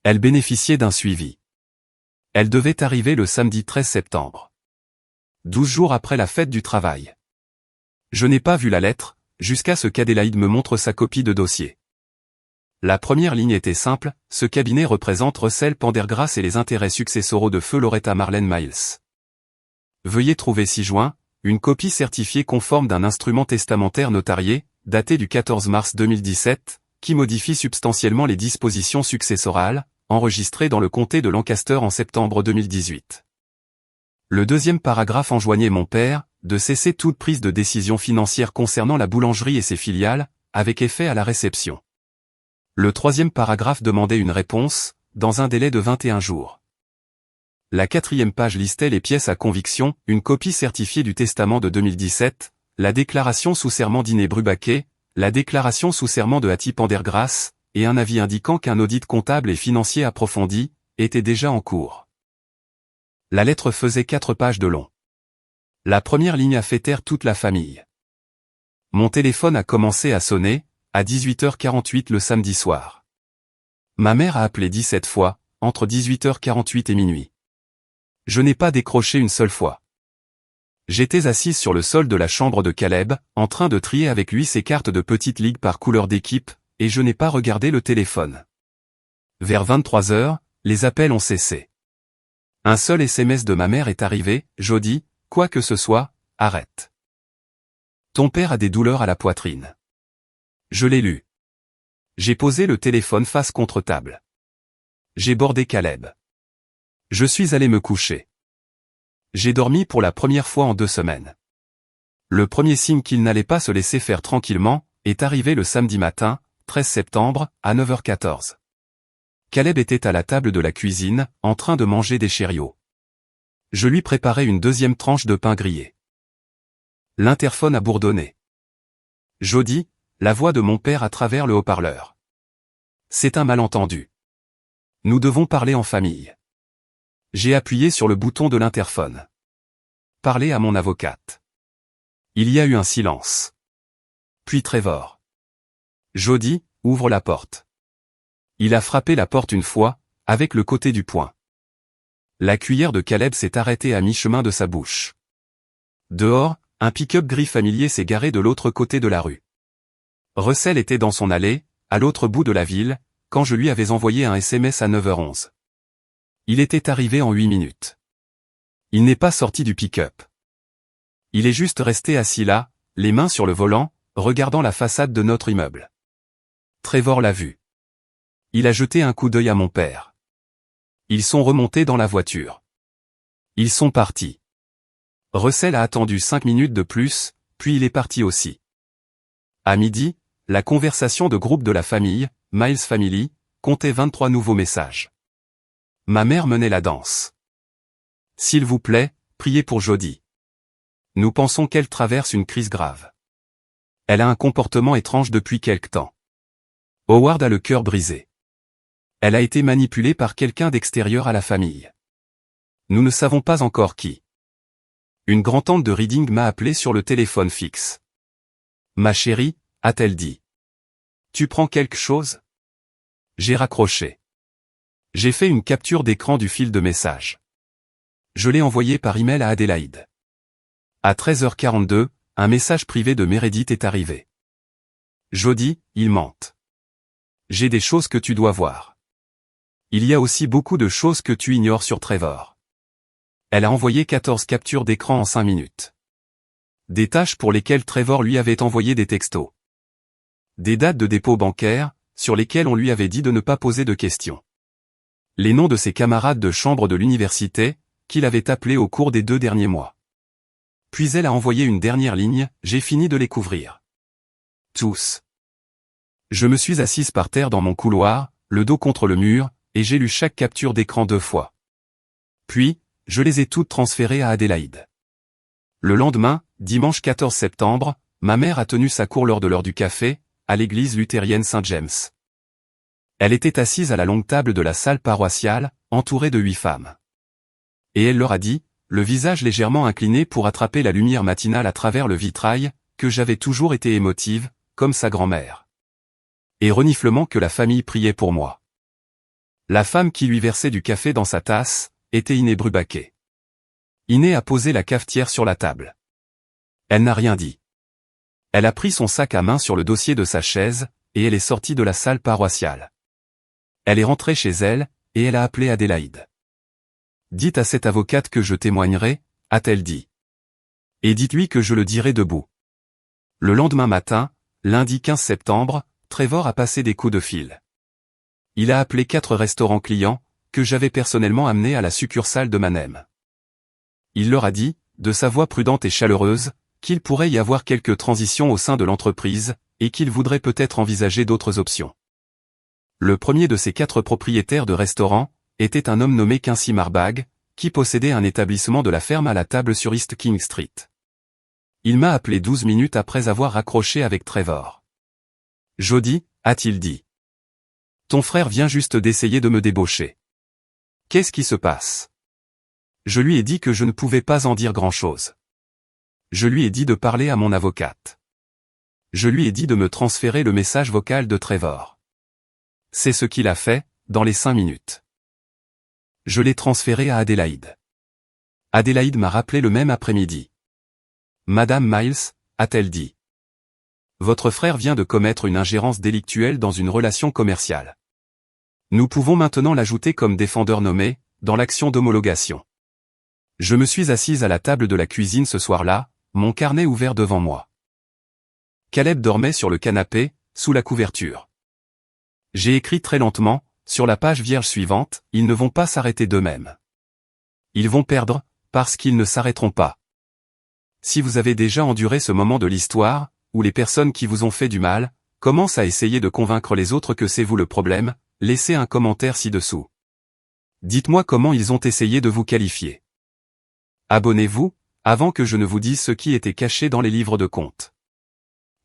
Elle bénéficiait d'un suivi. Elle devait arriver le samedi 13 septembre. 12 jours après la fête du travail. Je n'ai pas vu la lettre, jusqu'à ce qu'Adélaïde me montre sa copie de dossier. La première ligne était simple, ce cabinet représente Russell Pendergrass et les intérêts successoraux de feu Loretta Marlene Miles. Veuillez trouver ci-joint, une copie certifiée conforme d'un instrument testamentaire notarié, daté du 14 mars 2017, qui modifie substantiellement les dispositions successorales, enregistrées dans le comté de Lancaster en septembre 2018. Le 2e paragraphe enjoignait mon père, de cesser toute prise de décision financière concernant la boulangerie et ses filiales, avec effet à la réception. Le 3e paragraphe demandait une réponse, dans un délai de 21 jours. La 4e page listait les pièces à conviction, une copie certifiée du testament de 2017, la déclaration sous serment d'Iné Brubaquet, la déclaration sous serment de Hattie Pendergrass, et un avis indiquant qu'un audit comptable et financier approfondi, était déjà en cours. La lettre faisait 4 pages de long. La première ligne a fait taire toute la famille. Mon téléphone a commencé à sonner, à 18h48 le samedi soir. Ma mère a appelé 17 fois, entre 18h48 et minuit. Je n'ai pas décroché une seule fois. J'étais assise sur le sol de la chambre de Caleb, en train de trier avec lui ses cartes de petite ligue par couleur d'équipe, et je n'ai pas regardé le téléphone. Vers 23h, les appels ont cessé. Un seul SMS de ma mère est arrivé, Jodie, quoi que ce soit, arrête. Ton père a des douleurs à la poitrine. Je l'ai lu. J'ai posé le téléphone face contre table. J'ai bordé Caleb. Je suis allé me coucher. J'ai dormi pour la première fois en 2 semaines. Le premier signe qu'il n'allait pas se laisser faire tranquillement, est arrivé le samedi matin, 13 septembre, à 9h14. Caleb était à la table de la cuisine, en train de manger des chériots. Je lui préparais une 2e tranche de pain grillé. L'interphone a bourdonné. Jodie, la voix de mon père à travers le haut-parleur. C'est un malentendu. Nous devons parler en famille. J'ai appuyé sur le bouton de l'interphone. Parlez à mon avocate. Il y a eu un silence. Puis Trevor. Jodie, ouvre la porte. Il a frappé la porte une fois, avec le côté du poing. La cuillère de Caleb s'est arrêtée à mi-chemin de sa bouche. Dehors, un pick-up gris familier s'est garé de l'autre côté de la rue. Russell était dans son allée, à l'autre bout de la ville, quand je lui avais envoyé un SMS à 9h11. Il était arrivé en 8 minutes. Il n'est pas sorti du pick-up. Il est juste resté assis là, les mains sur le volant, regardant la façade de notre immeuble. Trevor l'a vu. Il a jeté un coup d'œil à mon père. Ils sont remontés dans la voiture. Ils sont partis. Russell a attendu 5 minutes de plus, puis il est parti aussi. À midi, la conversation de groupe de la famille, Miles Family, comptait 23 nouveaux messages. Ma mère menait la danse. S'il vous plaît, priez pour Jodie. Nous pensons qu'elle traverse une crise grave. Elle a un comportement étrange depuis quelque temps. Howard a le cœur brisé. Elle a été manipulée par quelqu'un d'extérieur à la famille. Nous ne savons pas encore qui. Une grand-tante de Reading m'a appelé sur le téléphone fixe. Ma chérie, a-t-elle dit. Tu prends quelque chose? J'ai raccroché. J'ai fait une capture d'écran du fil de message. Je l'ai envoyé par email à Adélaïde. À 13h42, un message privé de Meredith est arrivé. Jodie, ils mentent. J'ai des choses que tu dois voir. Il y a aussi beaucoup de choses que tu ignores sur Trevor. Elle a envoyé 14 captures d'écran en 5 minutes. Des tâches pour lesquelles Trevor lui avait envoyé des textos. Des dates de dépôt bancaire, sur lesquelles on lui avait dit de ne pas poser de questions. Les noms de ses camarades de chambre de l'université, qu'il avait appelés au cours des 2 derniers mois. Puis elle a envoyé une dernière ligne, j'ai fini de les couvrir. Tous. Je me suis assise par terre dans mon couloir, le dos contre le mur, et j'ai lu chaque capture d'écran 2 fois. Puis, je les ai toutes transférées à Adélaïde. Le lendemain, dimanche 14 septembre, ma mère a tenu sa cour lors de l'heure du café, à l'église luthérienne Saint-James. Elle était assise à la longue table de la salle paroissiale, entourée de 8 femmes. Et elle leur a dit, le visage légèrement incliné pour attraper la lumière matinale à travers le vitrail, que j'avais toujours été émotive, comme sa grand-mère. Et reniflement que la famille priait pour moi. La femme qui lui versait du café dans sa tasse, était Iné Brubaquet. Iné a posé la cafetière sur la table. Elle n'a rien dit. Elle a pris son sac à main sur le dossier de sa chaise, et elle est sortie de la salle paroissiale. Elle est rentrée chez elle, et elle a appelé Adélaïde. Dites à cette avocate que je témoignerai, a-t-elle dit. Et dites-lui que je le dirai debout. Le lendemain matin, lundi 15 septembre, Trevor a passé des coups de fil. Il a appelé 4 restaurants clients, que j'avais personnellement amenés à la succursale de Mannheim. Il leur a dit, de sa voix prudente et chaleureuse, qu'il pourrait y avoir quelques transitions au sein de l'entreprise, et qu'il voudrait peut-être envisager d'autres options. Le premier de ces 4 propriétaires de restaurants, était un homme nommé Quincy Marbag, qui possédait un établissement de la ferme à la table sur East King Street. Il m'a appelé 12 minutes après avoir raccroché avec Trevor. Jodie, a-t-il dit. Ton frère vient juste d'essayer de me débaucher. Qu'est-ce qui se passe? Je lui ai dit que je ne pouvais pas en dire grand-chose. Je lui ai dit de parler à mon avocate. Je lui ai dit de me transférer le message vocal de Trevor. C'est ce qu'il a fait, dans les 5 minutes. Je l'ai transféré à Adélaïde. Adélaïde m'a rappelé le même après-midi. Madame Miles, a-t-elle dit. Votre frère vient de commettre une ingérence délictuelle dans une relation commerciale. Nous pouvons maintenant l'ajouter comme défendeur nommé, dans l'action d'homologation. Je me suis assise à la table de la cuisine ce soir-là, mon carnet ouvert devant moi. Caleb dormait sur le canapé, sous la couverture. J'ai écrit très lentement, sur la page vierge suivante, ils ne vont pas s'arrêter d'eux-mêmes. Ils vont perdre, parce qu'ils ne s'arrêteront pas. Si vous avez déjà enduré ce moment de l'histoire, où les personnes qui vous ont fait du mal, commencent à essayer de convaincre les autres que c'est vous le problème, laissez un commentaire ci-dessous. Dites-moi comment ils ont essayé de vous qualifier. Abonnez-vous, avant que je ne vous dise ce qui était caché dans les livres de comptes.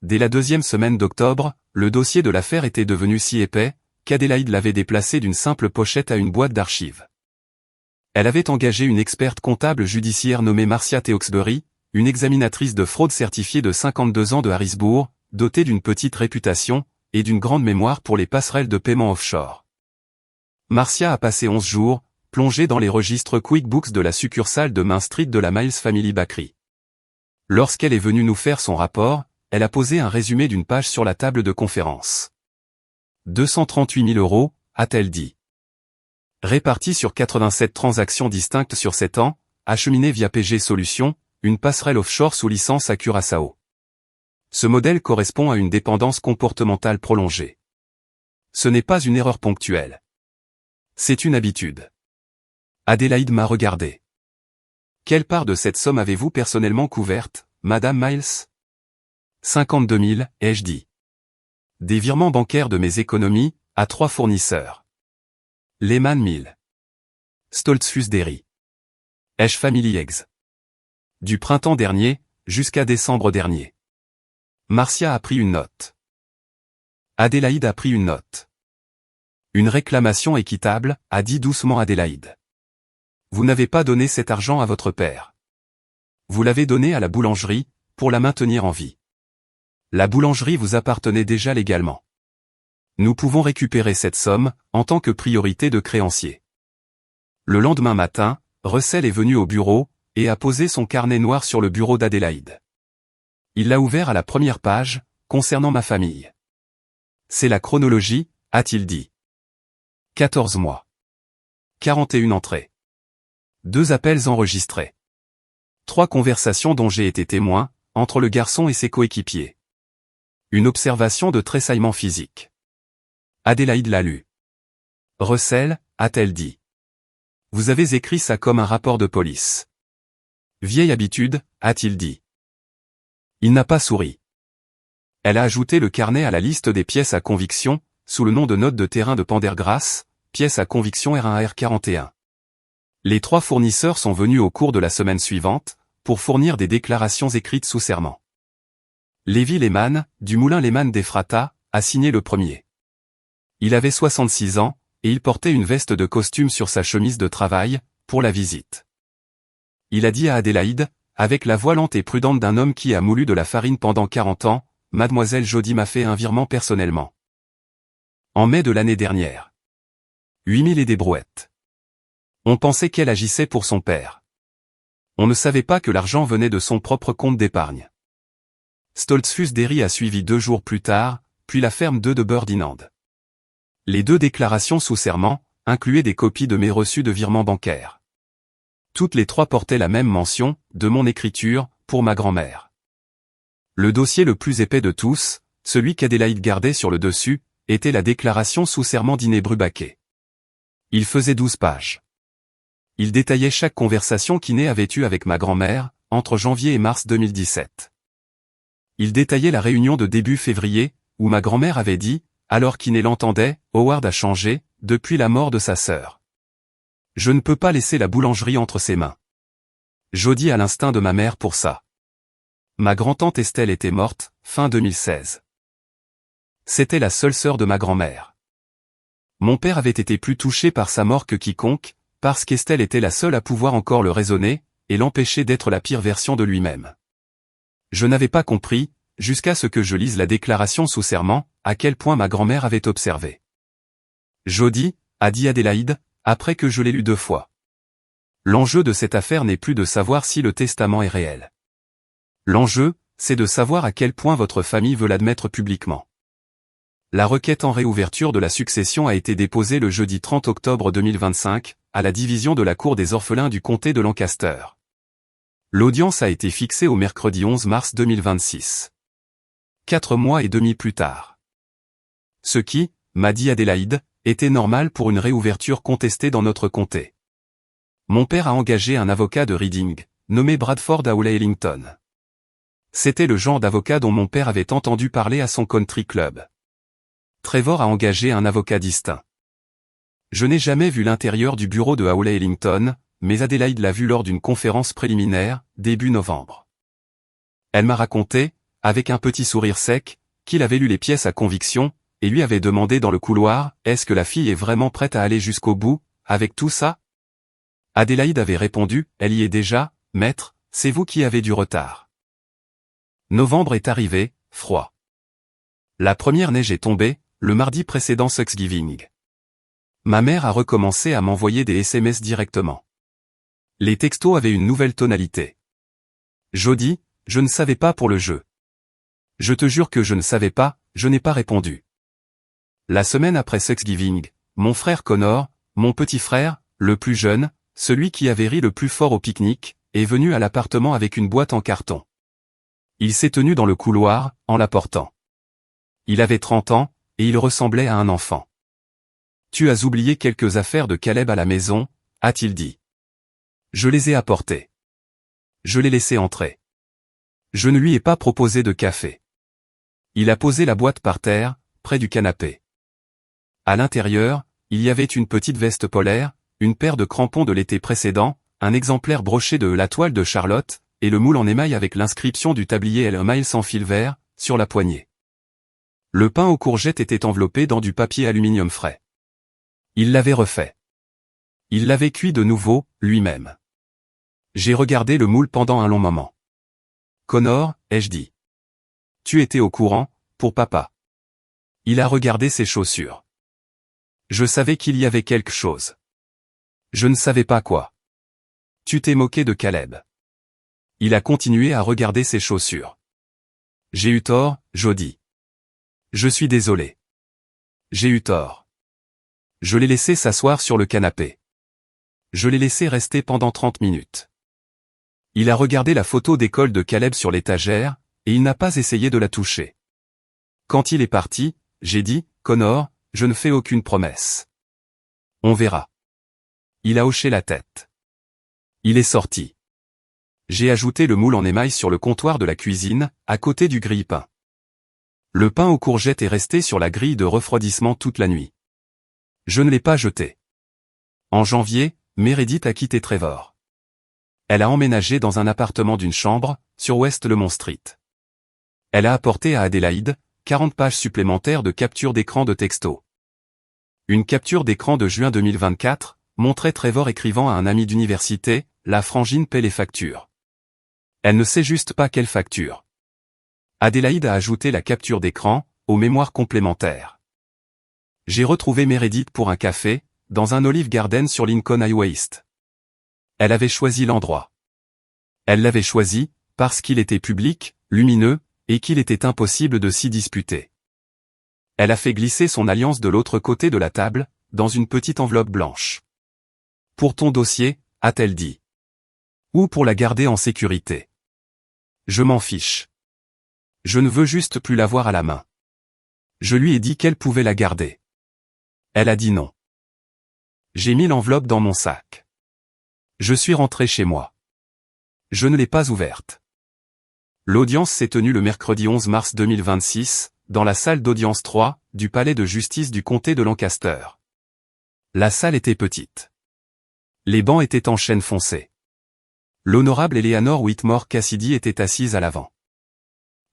Dès la 2e semaine d'octobre, le dossier de l'affaire était devenu si épais, qu'Adélaïde l'avait déplacé d'une simple pochette à une boîte d'archives. Elle avait engagé une experte comptable judiciaire nommée Marcia Tewksbury, une examinatrice de fraude certifiée de 52 ans de Harrisburg, dotée d'une petite réputation, et d'une grande mémoire pour les passerelles de paiement offshore. Marcia a passé 11 jours, plongée dans les registres QuickBooks de la succursale de Main Street de la Miles Family Bakery. Lorsqu'elle est venue nous faire son rapport, elle a posé un résumé d'une page sur la table de conférence. 238 000 €, a-t-elle dit. Répartis sur 87 transactions distinctes sur 7 ans, acheminées via PG Solutions, une passerelle offshore sous licence à Curaçao. Ce modèle correspond à une dépendance comportementale prolongée. Ce n'est pas une erreur ponctuelle. C'est une habitude. Adélaïde m'a regardé. Quelle part de cette somme avez-vous personnellement couverte, Madame Miles? 52 000, ai-je dit. Des virements bancaires de mes économies, à 3 fournisseurs. Lehman Mill. Stoltzfus Dairy. Esch Family Eggs. Du printemps dernier, jusqu'à décembre dernier. Marcia a pris une note. Adélaïde a pris une note. Une réclamation équitable, a dit doucement Adélaïde. Vous n'avez pas donné cet argent à votre père. Vous l'avez donné à la boulangerie, pour la maintenir en vie. La boulangerie vous appartenait déjà légalement. Nous pouvons récupérer cette somme, en tant que priorité de créancier. Le lendemain matin, Russell est venu au bureau, et a posé son carnet noir sur le bureau d'Adélaïde. Il l'a ouvert à la première page, concernant ma famille. C'est la chronologie, a-t-il dit. 14 mois. 41 entrées. 2 appels enregistrés. 3 conversations dont j'ai été témoin, entre le garçon et ses coéquipiers. Une observation de tressaillement physique. Adélaïde l'a lu. Russell, a-t-elle dit. Vous avez écrit ça comme un rapport de police. Vieille habitude, a-t-il dit. Il n'a pas souri. Elle a ajouté le carnet à la liste des pièces à conviction, sous le nom de note de terrain de Pendergrass, pièce à conviction R1R41. Les 3 fournisseurs sont venus au cours de la semaine suivante, pour fournir des déclarations écrites sous serment. Lévi Lehman, du moulin Lehman d'Ephrata, a signé le premier. Il avait 66 ans, et il portait une veste de costume sur sa chemise de travail, pour la visite. Il a dit à Adélaïde, avec la voix lente et prudente d'un homme qui a moulu de la farine pendant 40 ans, Mademoiselle Jody m'a fait un virement personnellement. En mai de l'année dernière. 8 000 et des brouettes. On pensait qu'elle agissait pour son père. On ne savait pas que l'argent venait de son propre compte d'épargne. Stoltzfus Dairy a suivi 2 jours plus tard, puis la ferme 2 de Birdinand. Les 2 déclarations sous serment incluaient des copies de mes reçus de virements bancaires. Toutes les 3 portaient la même mention, de mon écriture, pour ma grand-mère. Le dossier le plus épais de tous, celui qu'Adélaïde gardait sur le dessus, était la déclaration sous serment d'Iné Brubaquet. Il faisait 12 pages. Il détaillait chaque conversation qu'Iné avait eue avec ma grand-mère, entre janvier et mars 2017. Il détaillait la réunion de début février, où ma grand-mère avait dit, alors qu'Iné l'entendait, Howard a changé, depuis la mort de sa sœur. Je ne peux pas laisser la boulangerie entre ses mains. Jody a l'instinct de ma mère pour ça. Ma grand-tante Estelle était morte, fin 2016. C'était la seule sœur de ma grand-mère. Mon père avait été plus touché par sa mort que quiconque, parce qu'Estelle était la seule à pouvoir encore le raisonner, et l'empêcher d'être la pire version de lui-même. Je n'avais pas compris, jusqu'à ce que je lise la déclaration sous serment, à quel point ma grand-mère avait observé. Jody, a dit Adélaïde, après que je l'ai lu 2 fois. L'enjeu de cette affaire n'est plus de savoir si le testament est réel. L'enjeu, c'est de savoir à quel point votre famille veut l'admettre publiquement. La requête en réouverture de la succession a été déposée le jeudi 30 octobre 2025, à la division de la Cour des orphelins du comté de Lancaster. L'audience a été fixée au mercredi 11 mars 2026. 4 mois et demi plus tard. Ce qui, m'a dit Adélaïde, était normal pour une réouverture contestée dans notre comté. Mon père a engagé un avocat de Reading, nommé Bradford Howley-Ellington. C'était le genre d'avocat dont mon père avait entendu parler à son country club. Trevor a engagé un avocat distinct. Je n'ai jamais vu l'intérieur du bureau de Howley-Ellington, mais Adélaïde l'a vu lors d'une conférence préliminaire, début novembre. Elle m'a raconté, avec un petit sourire sec, qu'il avait lu les pièces à conviction, et lui avait demandé dans le couloir, est-ce que la fille est vraiment prête à aller jusqu'au bout, avec tout ça? Adélaïde avait répondu, elle y est déjà, maître, c'est vous qui avez du retard. Novembre est arrivé, froid. La première neige est tombée, le mardi précédant Thanksgiving. Ma mère a recommencé à m'envoyer des SMS directement. Les textos avaient une nouvelle tonalité. Jody, Je ne savais pas pour le jeu. Je te jure que je ne savais pas, je n'ai pas répondu. La semaine après Thanksgiving, mon frère Connor, mon petit frère, le plus jeune, celui qui avait ri le plus fort au pique-nique, est venu à l'appartement avec une boîte en carton. Il s'est tenu dans le couloir, en la portant. Il avait 30 ans, et il ressemblait à un enfant. « Tu as oublié quelques affaires de Caleb à la maison ?» a-t-il dit. Je les ai apportées. Je l'ai laissé entrer. Je ne lui ai pas proposé de café. Il a posé la boîte par terre, près du canapé. À l'intérieur, il y avait une petite veste polaire, une paire de crampons de l'été précédent, un exemplaire broché de La Toile de Charlotte, et le moule en émail avec l'inscription du tablier Elle Miles sans fil vert, sur la poignée. Le pain aux courgettes était enveloppé dans du papier aluminium frais. Il l'avait refait. Il l'avait cuit de nouveau, lui-même. J'ai regardé le moule pendant un long moment. Connor, ai-je dit. Tu étais au courant, pour papa. Il a regardé ses chaussures. Je savais qu'il y avait quelque chose. Je ne savais pas quoi. Tu t'es moqué de Caleb. Il a continué à regarder ses chaussures. J'ai eu tort, Jody. Je suis désolé. J'ai eu tort. Je l'ai laissé s'asseoir sur le canapé. Je l'ai laissé rester pendant 30 minutes. Il a regardé la photo d'école de Caleb sur l'étagère, et il n'a pas essayé de la toucher. Quand il est parti, j'ai dit, Connor, je ne fais aucune promesse. On verra. Il a hoché la tête. Il est sorti. J'ai ajouté le moule en émail sur le comptoir de la cuisine, à côté du grille-pain. Le pain aux courgettes est resté sur la grille de refroidissement toute la nuit. Je ne l'ai pas jeté. En janvier, Meredith a quitté Trevor. Elle a emménagé dans un appartement d'une chambre, sur West Lemont Street. Elle a apporté à Adélaïde 40 pages supplémentaires de capture d'écran de texto. Une capture d'écran de juin 2024 montrait Trevor écrivant à un ami d'université, la frangine paie les factures. Elle ne sait juste pas quelle facture. Adélaïde a ajouté la capture d'écran aux mémoires complémentaires. J'ai retrouvé Meredith pour un café, dans un Olive Garden sur Lincoln Highway East. Elle avait choisi l'endroit. Elle l'avait choisi, parce qu'il était public, lumineux, et qu'il était impossible de s'y disputer. Elle a fait glisser son alliance de l'autre côté de la table, dans une petite enveloppe blanche. Pour ton dossier, a-t-elle dit. Ou pour la garder en sécurité. Je m'en fiche. Je ne veux juste plus l'avoir à la main. Je lui ai dit qu'elle pouvait la garder. Elle a dit non. J'ai mis l'enveloppe dans mon sac. Je suis rentré chez moi. Je ne l'ai pas ouverte. L'audience s'est tenue le mercredi 11 mars 2026, dans la salle d'audience 3, du palais de justice du comté de Lancaster. La salle était petite. Les bancs étaient en chêne foncé. L'honorable Eleanor Whitmore Cassidy était assise à l'avant.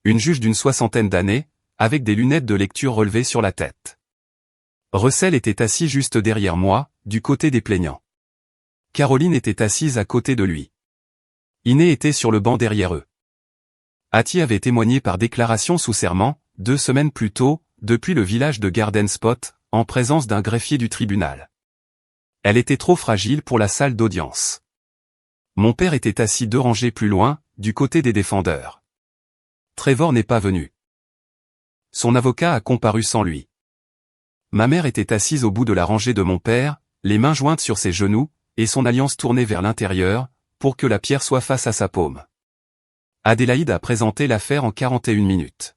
Une juge d'une 60aine d'années, avec des lunettes de lecture relevées sur la tête. Russell était assis juste derrière moi, du côté des plaignants. Caroline était assise à côté de lui. Iné était sur le banc derrière eux. Hattie avait témoigné par déclaration sous serment, 2 semaines plus tôt, depuis le village de Garden Spot, en présence d'un greffier du tribunal. Elle était trop fragile pour la salle d'audience. Mon père était assis 2 rangées plus loin, du côté des défendeurs. Trevor n'est pas venu. Son avocat a comparu sans lui. Ma mère était assise au bout de la rangée de mon père, les mains jointes sur ses genoux, et son alliance tournée vers l'intérieur, pour que la pierre soit face à sa paume. Adélaïde a présenté l'affaire en 41 minutes.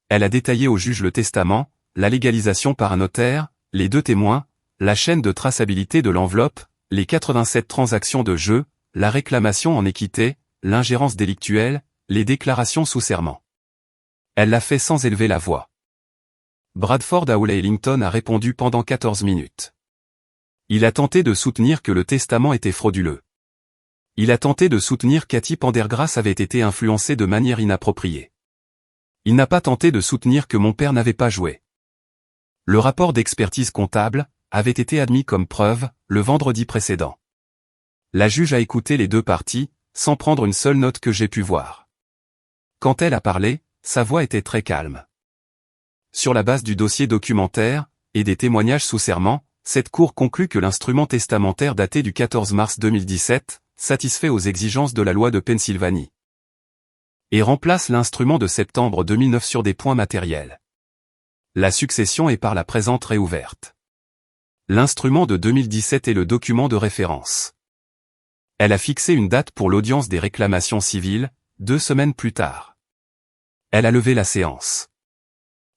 Elle a détaillé au juge le testament, la légalisation par un notaire, les 2 témoins, la chaîne de traçabilité de l'enveloppe, les 87 transactions de jeu, la réclamation en équité, l'ingérence délictuelle, les déclarations sous serment. Elle l'a fait sans élever la voix. Bradford Howley Ellington a répondu pendant 14 minutes. Il a tenté de soutenir que le testament était frauduleux. Il a tenté de soutenir qu'Hattie Pendergrass avait été influencée de manière inappropriée. Il n'a pas tenté de soutenir que mon père n'avait pas joué. Le rapport d'expertise comptable avait été admis comme preuve, le vendredi précédent. La juge a écouté les 2 parties, sans prendre une seule note que j'ai pu voir. Quand elle a parlé, sa voix était très calme. Sur la base du dossier documentaire, et des témoignages sous serment, cette cour conclut que l'instrument testamentaire daté du 14 mars 2017, satisfait aux exigences de la loi de Pennsylvanie. et remplace l'instrument de septembre 2009 sur des points matériels. La succession est par la présente réouverte. L'instrument de 2017 est le document de référence. Elle a fixé une date pour l'audience des réclamations civiles, 2 semaines plus tard. Elle a levé la séance.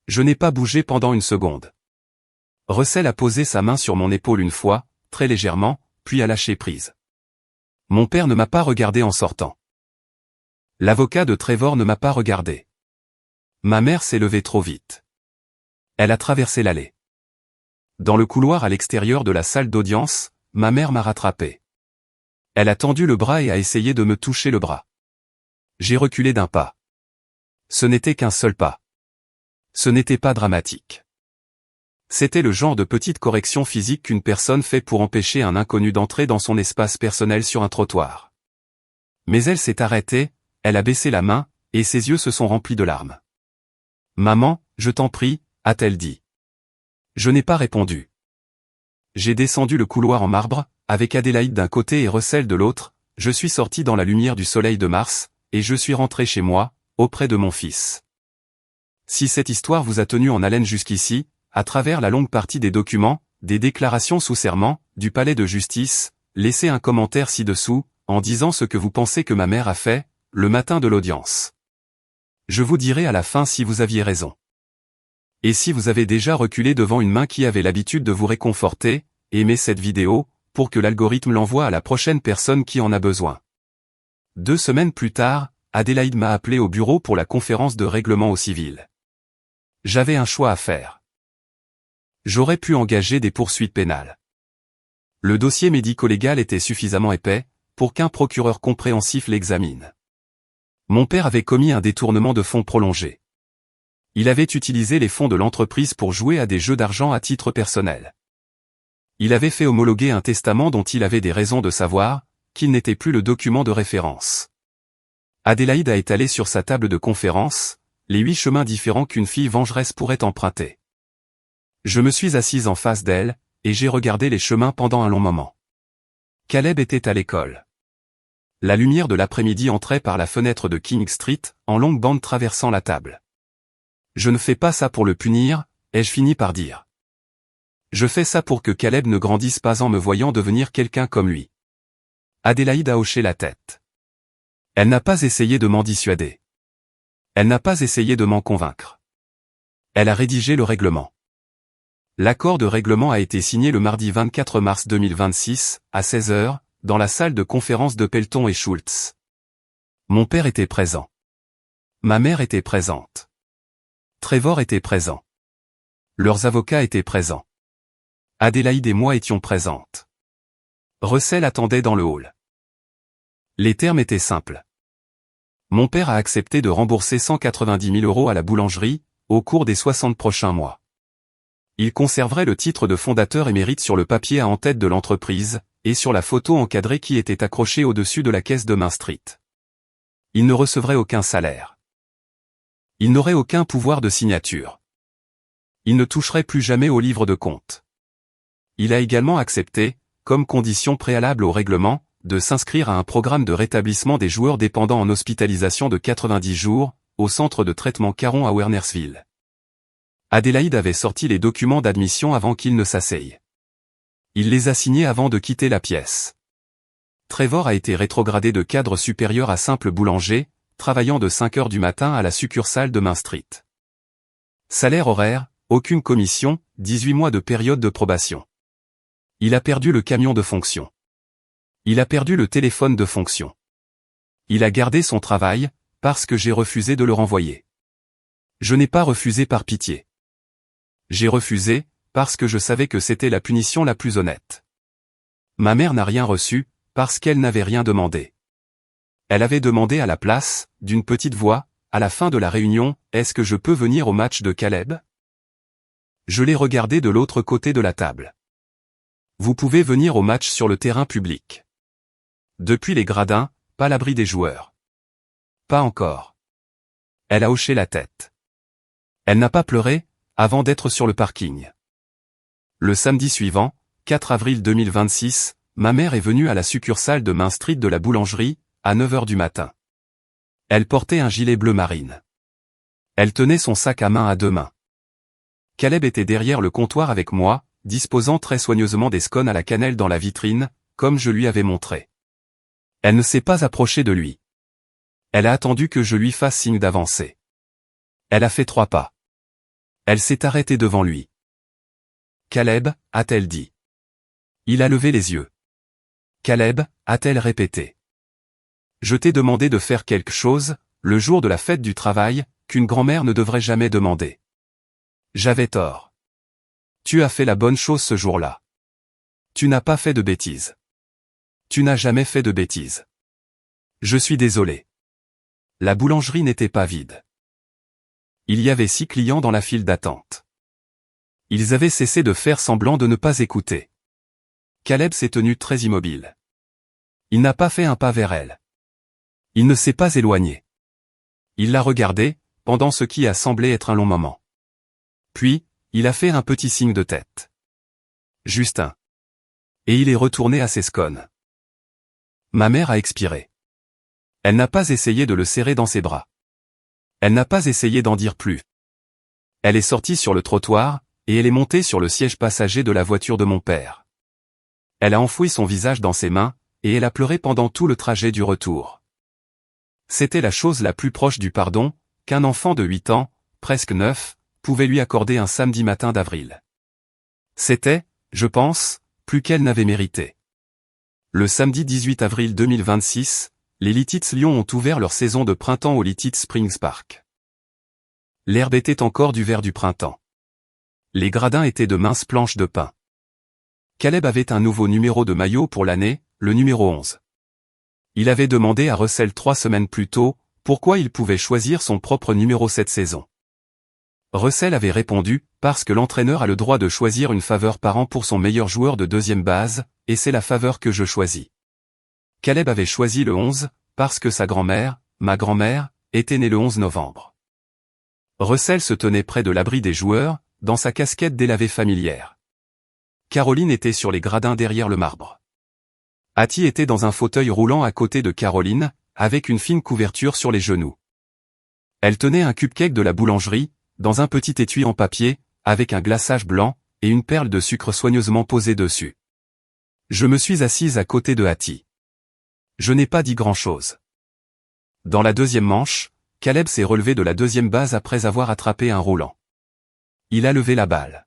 Je n'ai pas bougé pendant une seconde. Russell a posé sa main sur mon épaule une fois, très légèrement, puis a lâché prise. Mon père ne m'a pas regardé en sortant. L'avocat de Trevor ne m'a pas regardé. Ma mère s'est levée trop vite. Elle a traversé l'allée. Dans le couloir à l'extérieur de la salle d'audience, ma mère m'a rattrapé. Elle a tendu le bras et a essayé de me toucher le bras. J'ai reculé d'un pas. Ce n'était qu'un seul pas. Ce n'était pas dramatique. C'était le genre de petite correction physique qu'une personne fait pour empêcher un inconnu d'entrer dans son espace personnel sur un trottoir. Mais elle s'est arrêtée, elle a baissé la main, et ses yeux se sont remplis de larmes. « Maman, je t'en prie », a-t-elle dit. Je n'ai pas répondu. J'ai descendu le couloir en marbre, avec Adélaïde d'un côté et Russell de l'autre, je suis sorti dans la lumière du soleil de mars, et je suis rentré chez moi, auprès de mon fils. Si cette histoire vous a tenu en haleine jusqu'ici, à travers la longue partie des documents, des déclarations sous serment, du palais de justice, laissez un commentaire ci-dessous, en disant ce que vous pensez que ma mère a fait, le matin de l'audience. Je vous dirai à la fin si vous aviez raison. Et si vous avez déjà reculé devant une main qui avait l'habitude de vous réconforter, aimez cette vidéo, pour que l'algorithme l'envoie à la prochaine personne qui en a besoin. 2 semaines plus tard, Adélaïde m'a appelé au bureau pour la conférence de règlement au civil. J'avais un choix à faire. J'aurais pu engager des poursuites pénales. Le dossier médico-légal était suffisamment épais, pour qu'un procureur compréhensif l'examine. Mon père avait commis un détournement de fonds prolongé. Il avait utilisé les fonds de l'entreprise pour jouer à des jeux d'argent à titre personnel. Il avait fait homologuer un testament dont il avait des raisons de savoir, qu'il n'était plus le document de référence. Adélaïde a étalé sur sa table de conférence, les 8 chemins différents qu'une fille vengeresse pourrait emprunter. Je me suis assise en face d'elle, et j'ai regardé les chemins pendant un long moment. Caleb était à l'école. La lumière de l'après-midi entrait par la fenêtre de King Street, en longue bande traversant la table. Je ne fais pas ça pour le punir, ai-je fini par dire. Je fais ça pour que Caleb ne grandisse pas en me voyant devenir quelqu'un comme lui. Adélaïde a hoché la tête. Elle n'a pas essayé de m'en dissuader. Elle n'a pas essayé de m'en convaincre. Elle a rédigé le règlement. L'accord de règlement a été signé le mardi 24 mars 2026, à 16 h, dans la salle de conférence de Pelton et Schultz. Mon père était présent. Ma mère était présente. Trevor était présent. Leurs avocats étaient présents. Adélaïde et moi étions présentes. Russell attendait dans le hall. Les termes étaient simples. Mon père a accepté de rembourser 190 000 € à la boulangerie, au cours des 60 prochains mois. Il conserverait le titre de fondateur émérite sur le papier à en-tête de l'entreprise, et sur la photo encadrée qui était accrochée au-dessus de la caisse de Main Street. Il ne recevrait aucun salaire. Il n'aurait aucun pouvoir de signature. Il ne toucherait plus jamais au livre de compte. Il a également accepté, comme condition préalable au règlement, de s'inscrire à un programme de rétablissement des joueurs dépendants en hospitalisation de 90 jours, au centre de traitement Caron à Wernersville. Adélaïde avait sorti les documents d'admission avant qu'il ne s'asseye. Il les a signés avant de quitter la pièce. Trevor a été rétrogradé de cadre supérieur à simple boulanger, travaillant de 5 h du matin à la succursale de Main Street. Salaire horaire, aucune commission, 18 mois de période de probation. Il a perdu le camion de fonction. Il a perdu le téléphone de fonction. Il a gardé son travail, parce que j'ai refusé de le renvoyer. Je n'ai pas refusé par pitié. J'ai refusé, parce que je savais que c'était la punition la plus honnête. Ma mère n'a rien reçu, parce qu'elle n'avait rien demandé. Elle avait demandé à la place, d'une petite voix, à la fin de la réunion, « Est-ce que je peux venir au match de Caleb ?» Je l'ai regardé de l'autre côté de la table. Vous pouvez venir au match sur le terrain public. Depuis les gradins, pas l'abri des joueurs. Pas encore. Elle a hoché la tête. Elle n'a pas pleuré, avant d'être sur le parking. Le samedi suivant, 4 avril 2026, ma mère est venue à la succursale de Main Street de la boulangerie, à 9 h du matin. Elle portait un gilet bleu marine. Elle tenait son sac à main à deux mains. Caleb était derrière le comptoir avec moi, disposant très soigneusement des scones à la cannelle dans la vitrine, comme je lui avais montré. Elle ne s'est pas approchée de lui. Elle a attendu que je lui fasse signe d'avancer. Elle a fait 3 pas. Elle s'est arrêtée devant lui. Caleb, a-t-elle dit. Il a levé les yeux. Caleb, a-t-elle répété. Je t'ai demandé de faire quelque chose, le jour de la fête du travail, qu'une grand-mère ne devrait jamais demander. J'avais tort. Tu as fait la bonne chose ce jour-là. Tu n'as pas fait de bêtises. Tu n'as jamais fait de bêtises. Je suis désolé. La boulangerie n'était pas vide. Il y avait 6 clients dans la file d'attente. Ils avaient cessé de faire semblant de ne pas écouter. Caleb s'est tenu très immobile. Il n'a pas fait un pas vers elle. Il ne s'est pas éloigné. Il l'a regardée, pendant ce qui a semblé être un long moment. Puis, il a fait un petit signe de tête. Justin. Et il est retourné à ses scones. Ma mère a expiré. Elle n'a pas essayé de le serrer dans ses bras. Elle n'a pas essayé d'en dire plus. Elle est sortie sur le trottoir, et elle est montée sur le siège passager de la voiture de mon père. Elle a enfoui son visage dans ses mains, et elle a pleuré pendant tout le trajet du retour. C'était la chose la plus proche du pardon, qu'un enfant de 8 ans, presque 9, pouvait lui accorder un samedi matin d'avril. C'était, je pense, plus qu'elle n'avait mérité. Le samedi 18 avril 2026, les Lititz Lyon ont ouvert leur saison de printemps au Lititz Springs Park. L'herbe était encore du vert du printemps. Les gradins étaient de minces planches de pin. Caleb avait un nouveau numéro de maillot pour l'année, le numéro 11. Il avait demandé à Russell 3 semaines plus tôt, pourquoi il pouvait choisir son propre numéro cette saison. Russell avait répondu, parce que l'entraîneur a le droit de choisir une faveur par an pour son meilleur joueur de deuxième base, et c'est la faveur que je choisis. Caleb avait choisi le 11, parce que sa grand-mère, ma grand-mère, était née le 11 novembre. Russell se tenait près de l'abri des joueurs, dans sa casquette délavée familière. Caroline était sur les gradins derrière le marbre. Hattie était dans un fauteuil roulant à côté de Caroline, avec une fine couverture sur les genoux. Elle tenait un cupcake de la boulangerie, dans un petit étui en papier, avec un glaçage blanc, et une perle de sucre soigneusement posée dessus. Je me suis assise à côté de Hattie. Je n'ai pas dit grand-chose. Dans la deuxième manche, Caleb s'est relevé de la deuxième base après avoir attrapé un roulant. Il a levé la balle.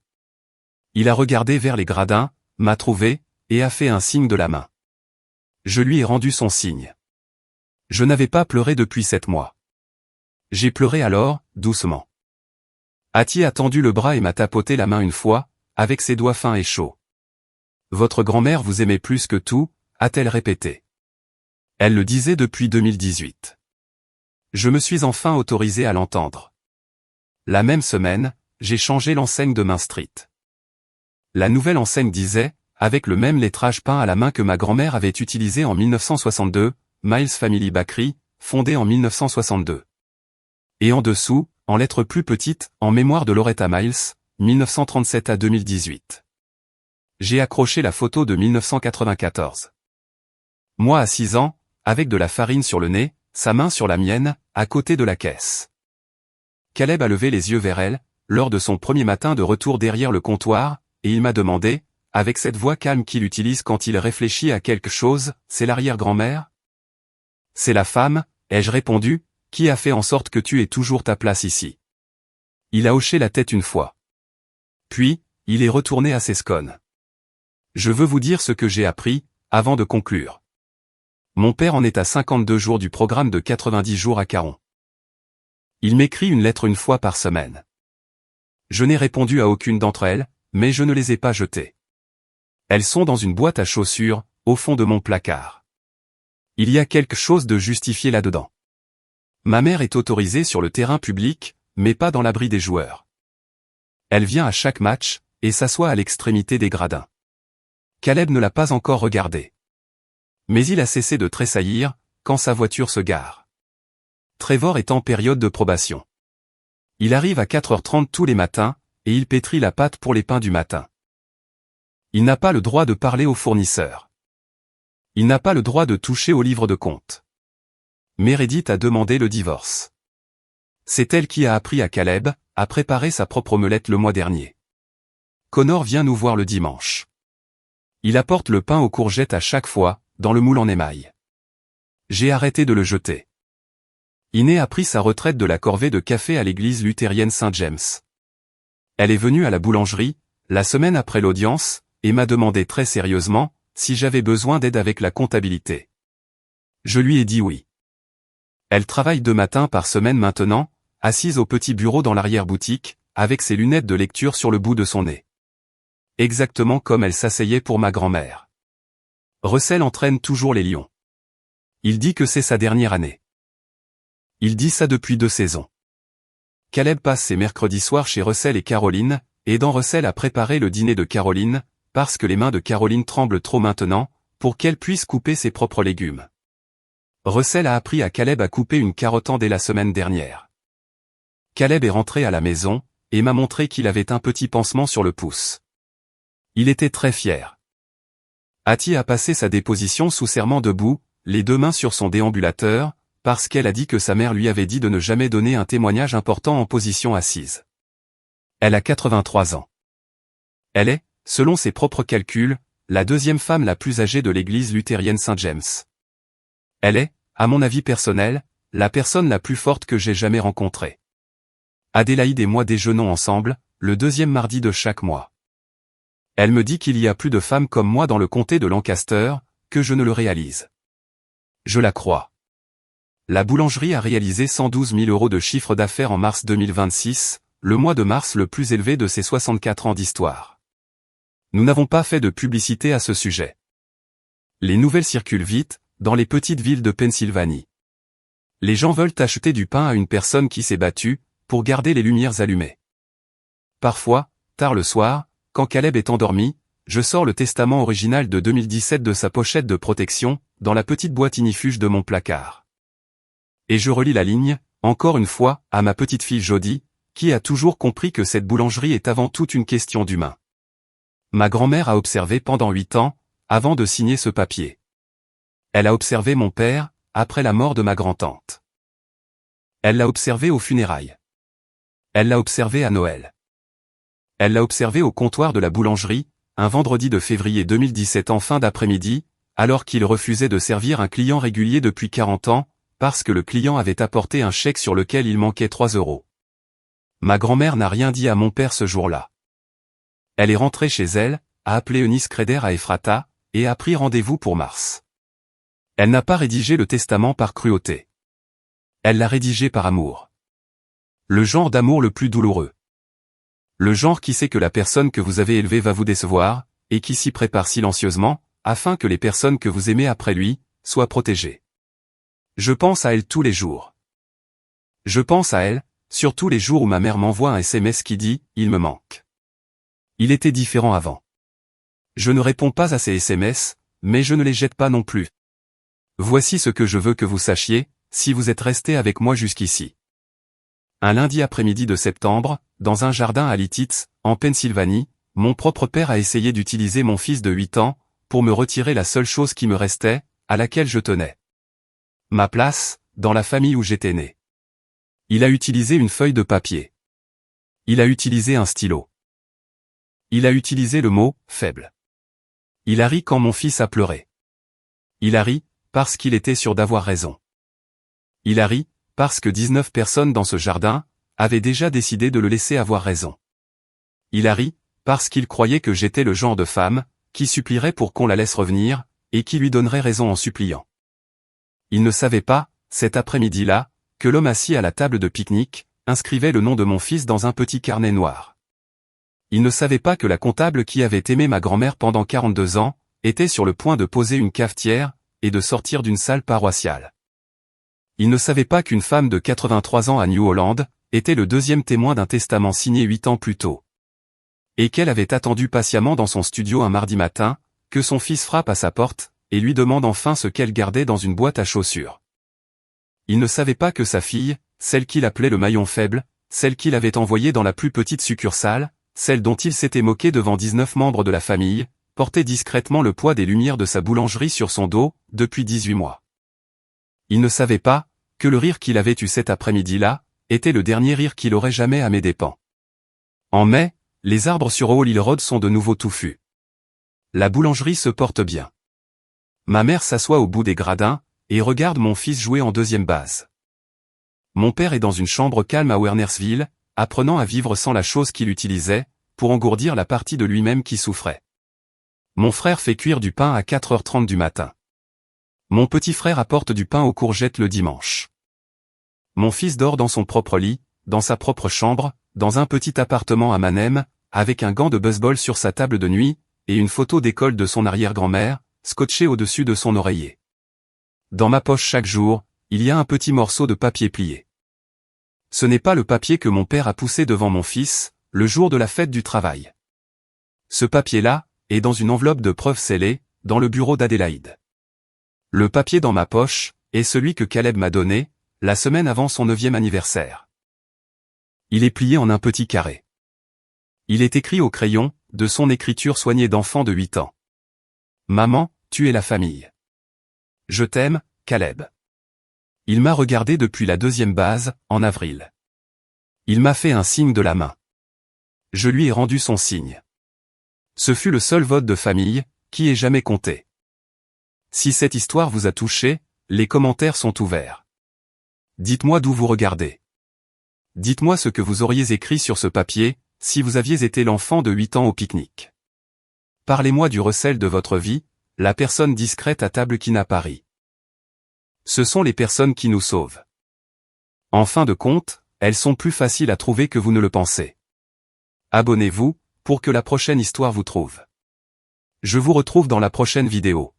Il a regardé vers les gradins, m'a trouvé, et a fait un signe de la main. Je lui ai rendu son signe. Je n'avais pas pleuré depuis 7 mois. J'ai pleuré alors, doucement. Hattie a tendu le bras et m'a tapoté la main une fois, avec ses doigts fins et chauds. Votre grand-mère vous aimait plus que tout, a-t-elle répété. Elle le disait depuis 2018. Je me suis enfin autorisé à l'entendre. La même semaine, j'ai changé l'enseigne de Main Street. La nouvelle enseigne disait, avec le même lettrage peint à la main que ma grand-mère avait utilisé en 1962, Miles Family Bakery, fondée en 1962. Et en dessous, en lettres plus petites, en mémoire de Loretta Miles, 1937 à 2018. J'ai accroché la photo de 1994. Moi à 6 ans, avec de la farine sur le nez, sa main sur la mienne, à côté de la caisse. Caleb a levé les yeux vers elle, lors de son premier matin de retour derrière le comptoir, et il m'a demandé, avec cette voix calme qu'il utilise quand il réfléchit à quelque chose, c'est l'arrière-grand-mère? C'est la femme, ai-je répondu, qui a fait en sorte que tu aies toujours ta place ici. Il a hoché la tête une fois. Puis, il est retourné à ses scones. Je veux vous dire ce que j'ai appris, avant de conclure. Mon père en est à 52 jours du programme de 90 jours à Caron. Il m'écrit une lettre une fois par semaine. Je n'ai répondu à aucune d'entre elles, mais je ne les ai pas jetées. Elles sont dans une boîte à chaussures, au fond de mon placard. Il y a quelque chose de justifié là-dedans. Ma mère est autorisée sur le terrain public, mais pas dans l'abri des joueurs. Elle vient à chaque match, et s'assoit à l'extrémité des gradins. Caleb ne l'a pas encore regardé. Mais il a cessé de tressaillir, quand sa voiture se gare. Trevor est en période de probation. Il arrive à 4h30 tous les matins, et il pétrit la pâte pour les pains du matin. Il n'a pas le droit de parler aux fournisseurs. Il n'a pas le droit de toucher au livre de compte. Meredith a demandé le divorce. C'est elle qui a appris à Caleb à préparer sa propre omelette le mois dernier. Connor vient nous voir le dimanche. Il apporte le pain aux courgettes à chaque fois, dans le moule en émail. J'ai arrêté de le jeter. Iné a pris sa retraite de la corvée de café à l'église luthérienne Saint-James. Elle est venue à la boulangerie, la semaine après l'audience, et m'a demandé très sérieusement si j'avais besoin d'aide avec la comptabilité. Je lui ai dit oui. Elle travaille 2 matins par semaine maintenant, assise au petit bureau dans l'arrière-boutique, avec ses lunettes de lecture sur le bout de son nez. Exactement comme elle s'asseyait pour ma grand-mère. Russell entraîne toujours les Lions. Il dit que c'est sa dernière année. Il dit ça depuis 2 saisons. Caleb passe ses mercredis soirs chez Russell et Caroline, aidant Russell à préparer le dîner de Caroline, parce que les mains de Caroline tremblent trop maintenant, pour qu'elle puisse couper ses propres légumes. Russell a appris à Caleb à couper une carotte dès la semaine dernière. Caleb est rentré à la maison, et m'a montré qu'il avait un petit pansement sur le pouce. Il était très fier. Hattie a passé sa déposition sous serment debout, les 2 mains sur son déambulateur, parce qu'elle a dit que sa mère lui avait dit de ne jamais donner un témoignage important en position assise. Elle a 83 ans. Elle est, selon ses propres calculs, la 2e femme la plus âgée de l'église luthérienne Saint-James. Elle est, à mon avis personnel, la personne la plus forte que j'ai jamais rencontrée. Adélaïde et moi déjeunons ensemble, le 2e mardi de chaque mois. Elle me dit qu'il y a plus de femmes comme moi dans le comté de Lancaster, que je ne le réalise. Je la crois. La boulangerie a réalisé 112 000 € de chiffre d'affaires en mars 2026, le mois de mars le plus élevé de ses 64 ans d'histoire. Nous n'avons pas fait de publicité à ce sujet. Les nouvelles circulent vite, dans les petites villes de Pennsylvanie. Les gens veulent acheter du pain à une personne qui s'est battue, pour garder les lumières allumées. Parfois, tard le soir, quand Caleb est endormi, je sors le testament original de 2017 de sa pochette de protection, dans la petite boîte ignifuge de mon placard. Et je relis la ligne, encore une fois, à ma petite fille Jodie, qui a toujours compris que cette boulangerie est avant tout une question d'humain. Ma grand-mère a observé pendant 8 ans, avant de signer ce papier. Elle a observé mon père, après la mort de ma grand-tante. Elle l'a observé aux funérailles. Elle l'a observé à Noël. Elle l'a observé au comptoir de la boulangerie, un vendredi de février 2017 en fin d'après-midi, alors qu'il refusait de servir un client régulier depuis 40 ans, parce que le client avait apporté un chèque sur lequel il manquait 3 €. Ma grand-mère n'a rien dit à mon père ce jour-là. Elle est rentrée chez elle, a appelé Eunice Creder à Ephrata, et a pris rendez-vous pour mars. Elle n'a pas rédigé le testament par cruauté. Elle l'a rédigé par amour. Le genre d'amour le plus douloureux. Le genre qui sait que la personne que vous avez élevée va vous décevoir, et qui s'y prépare silencieusement, afin que les personnes que vous aimez après lui, soient protégées. Je pense à elle tous les jours. Je pense à elle, surtout les jours où ma mère m'envoie un SMS qui dit « Il me manque ». Il était différent avant. Je ne réponds pas à ces SMS, mais je ne les jette pas non plus. Voici ce que je veux que vous sachiez, si vous êtes resté avec moi jusqu'ici. Un lundi après-midi de septembre, dans un jardin à Lititz, en Pennsylvanie, mon propre père a essayé d'utiliser mon fils de 8 ans, pour me retirer la seule chose qui me restait, à laquelle je tenais. Ma place, dans la famille où j'étais né. Il a utilisé une feuille de papier. Il a utilisé un stylo. Il a utilisé le mot « faible ». Il a ri quand mon fils a pleuré. Il a ri, parce qu'il était sûr d'avoir raison. Il a ri, parce que 19 personnes dans ce jardin, avaient déjà décidé de le laisser avoir raison. Il a ri, parce qu'il croyait que j'étais le genre de femme, qui supplierait pour qu'on la laisse revenir, et qui lui donnerait raison en suppliant. Il ne savait pas, cet après-midi-là, que l'homme assis à la table de pique-nique, inscrivait le nom de mon fils dans un petit carnet noir. Il ne savait pas que la comptable qui avait aimé ma grand-mère pendant 42 ans, était sur le point de poser une cafetière, et de sortir d'une salle paroissiale. Il ne savait pas qu'une femme de 83 ans à New Holland, était le 2e témoin d'un testament signé 8 ans plus tôt. Et qu'elle avait attendu patiemment dans son studio un mardi matin, que son fils frappe à sa porte, et lui demande enfin ce qu'elle gardait dans une boîte à chaussures. Il ne savait pas que sa fille, celle qu'il appelait le maillon faible, celle qu'il avait envoyée dans la plus petite succursale, celle dont il s'était moqué devant 19 membres de la famille, portait discrètement le poids des lumières de sa boulangerie sur son dos, depuis 18 mois. Il ne savait pas, que le rire qu'il avait eu cet après-midi-là, était le dernier rire qu'il aurait jamais à mes dépens. En mai, les arbres sur Holyrood Road sont de nouveau touffus. La boulangerie se porte bien. Ma mère s'assoit au bout des gradins, et regarde mon fils jouer en deuxième base. Mon père est dans une chambre calme à Wernersville, apprenant à vivre sans la chose qu'il utilisait, pour engourdir la partie de lui-même qui souffrait. Mon frère fait cuire du pain à 4h30 du matin. Mon petit frère apporte du pain aux courgettes le dimanche. Mon fils dort dans son propre lit, dans sa propre chambre, dans un petit appartement à Mannheim, avec un gant de baseball sur sa table de nuit, et une photo d'école de son arrière-grand-mère, scotchée au-dessus de son oreiller. Dans ma poche chaque jour, il y a un petit morceau de papier plié. Ce n'est pas le papier que mon père a poussé devant mon fils, le jour de la fête du travail. Ce papier-là, est dans une enveloppe de preuves scellée, dans le bureau d'Adélaïde. Le papier dans ma poche, est celui que Caleb m'a donné, la semaine avant son 9e anniversaire. Il est plié en un petit carré. Il est écrit au crayon, de son écriture soignée d'enfant de 8 ans. Maman, tu es la famille. Je t'aime, Caleb. Il m'a regardé depuis la 2e base, en avril. Il m'a fait un signe de la main. Je lui ai rendu son signe. Ce fut le seul vote de famille, qui ait jamais compté. Si cette histoire vous a touché, les commentaires sont ouverts. Dites-moi d'où vous regardez. Dites-moi ce que vous auriez écrit sur ce papier, si vous aviez été l'enfant de 8 ans au pique-nique. Parlez-moi du recel de votre vie, la personne discrète à table qui n'a pas ri. Ce sont les personnes qui nous sauvent. En fin de compte, elles sont plus faciles à trouver que vous ne le pensez. Abonnez-vous, pour que la prochaine histoire vous trouve. Je vous retrouve dans la prochaine vidéo.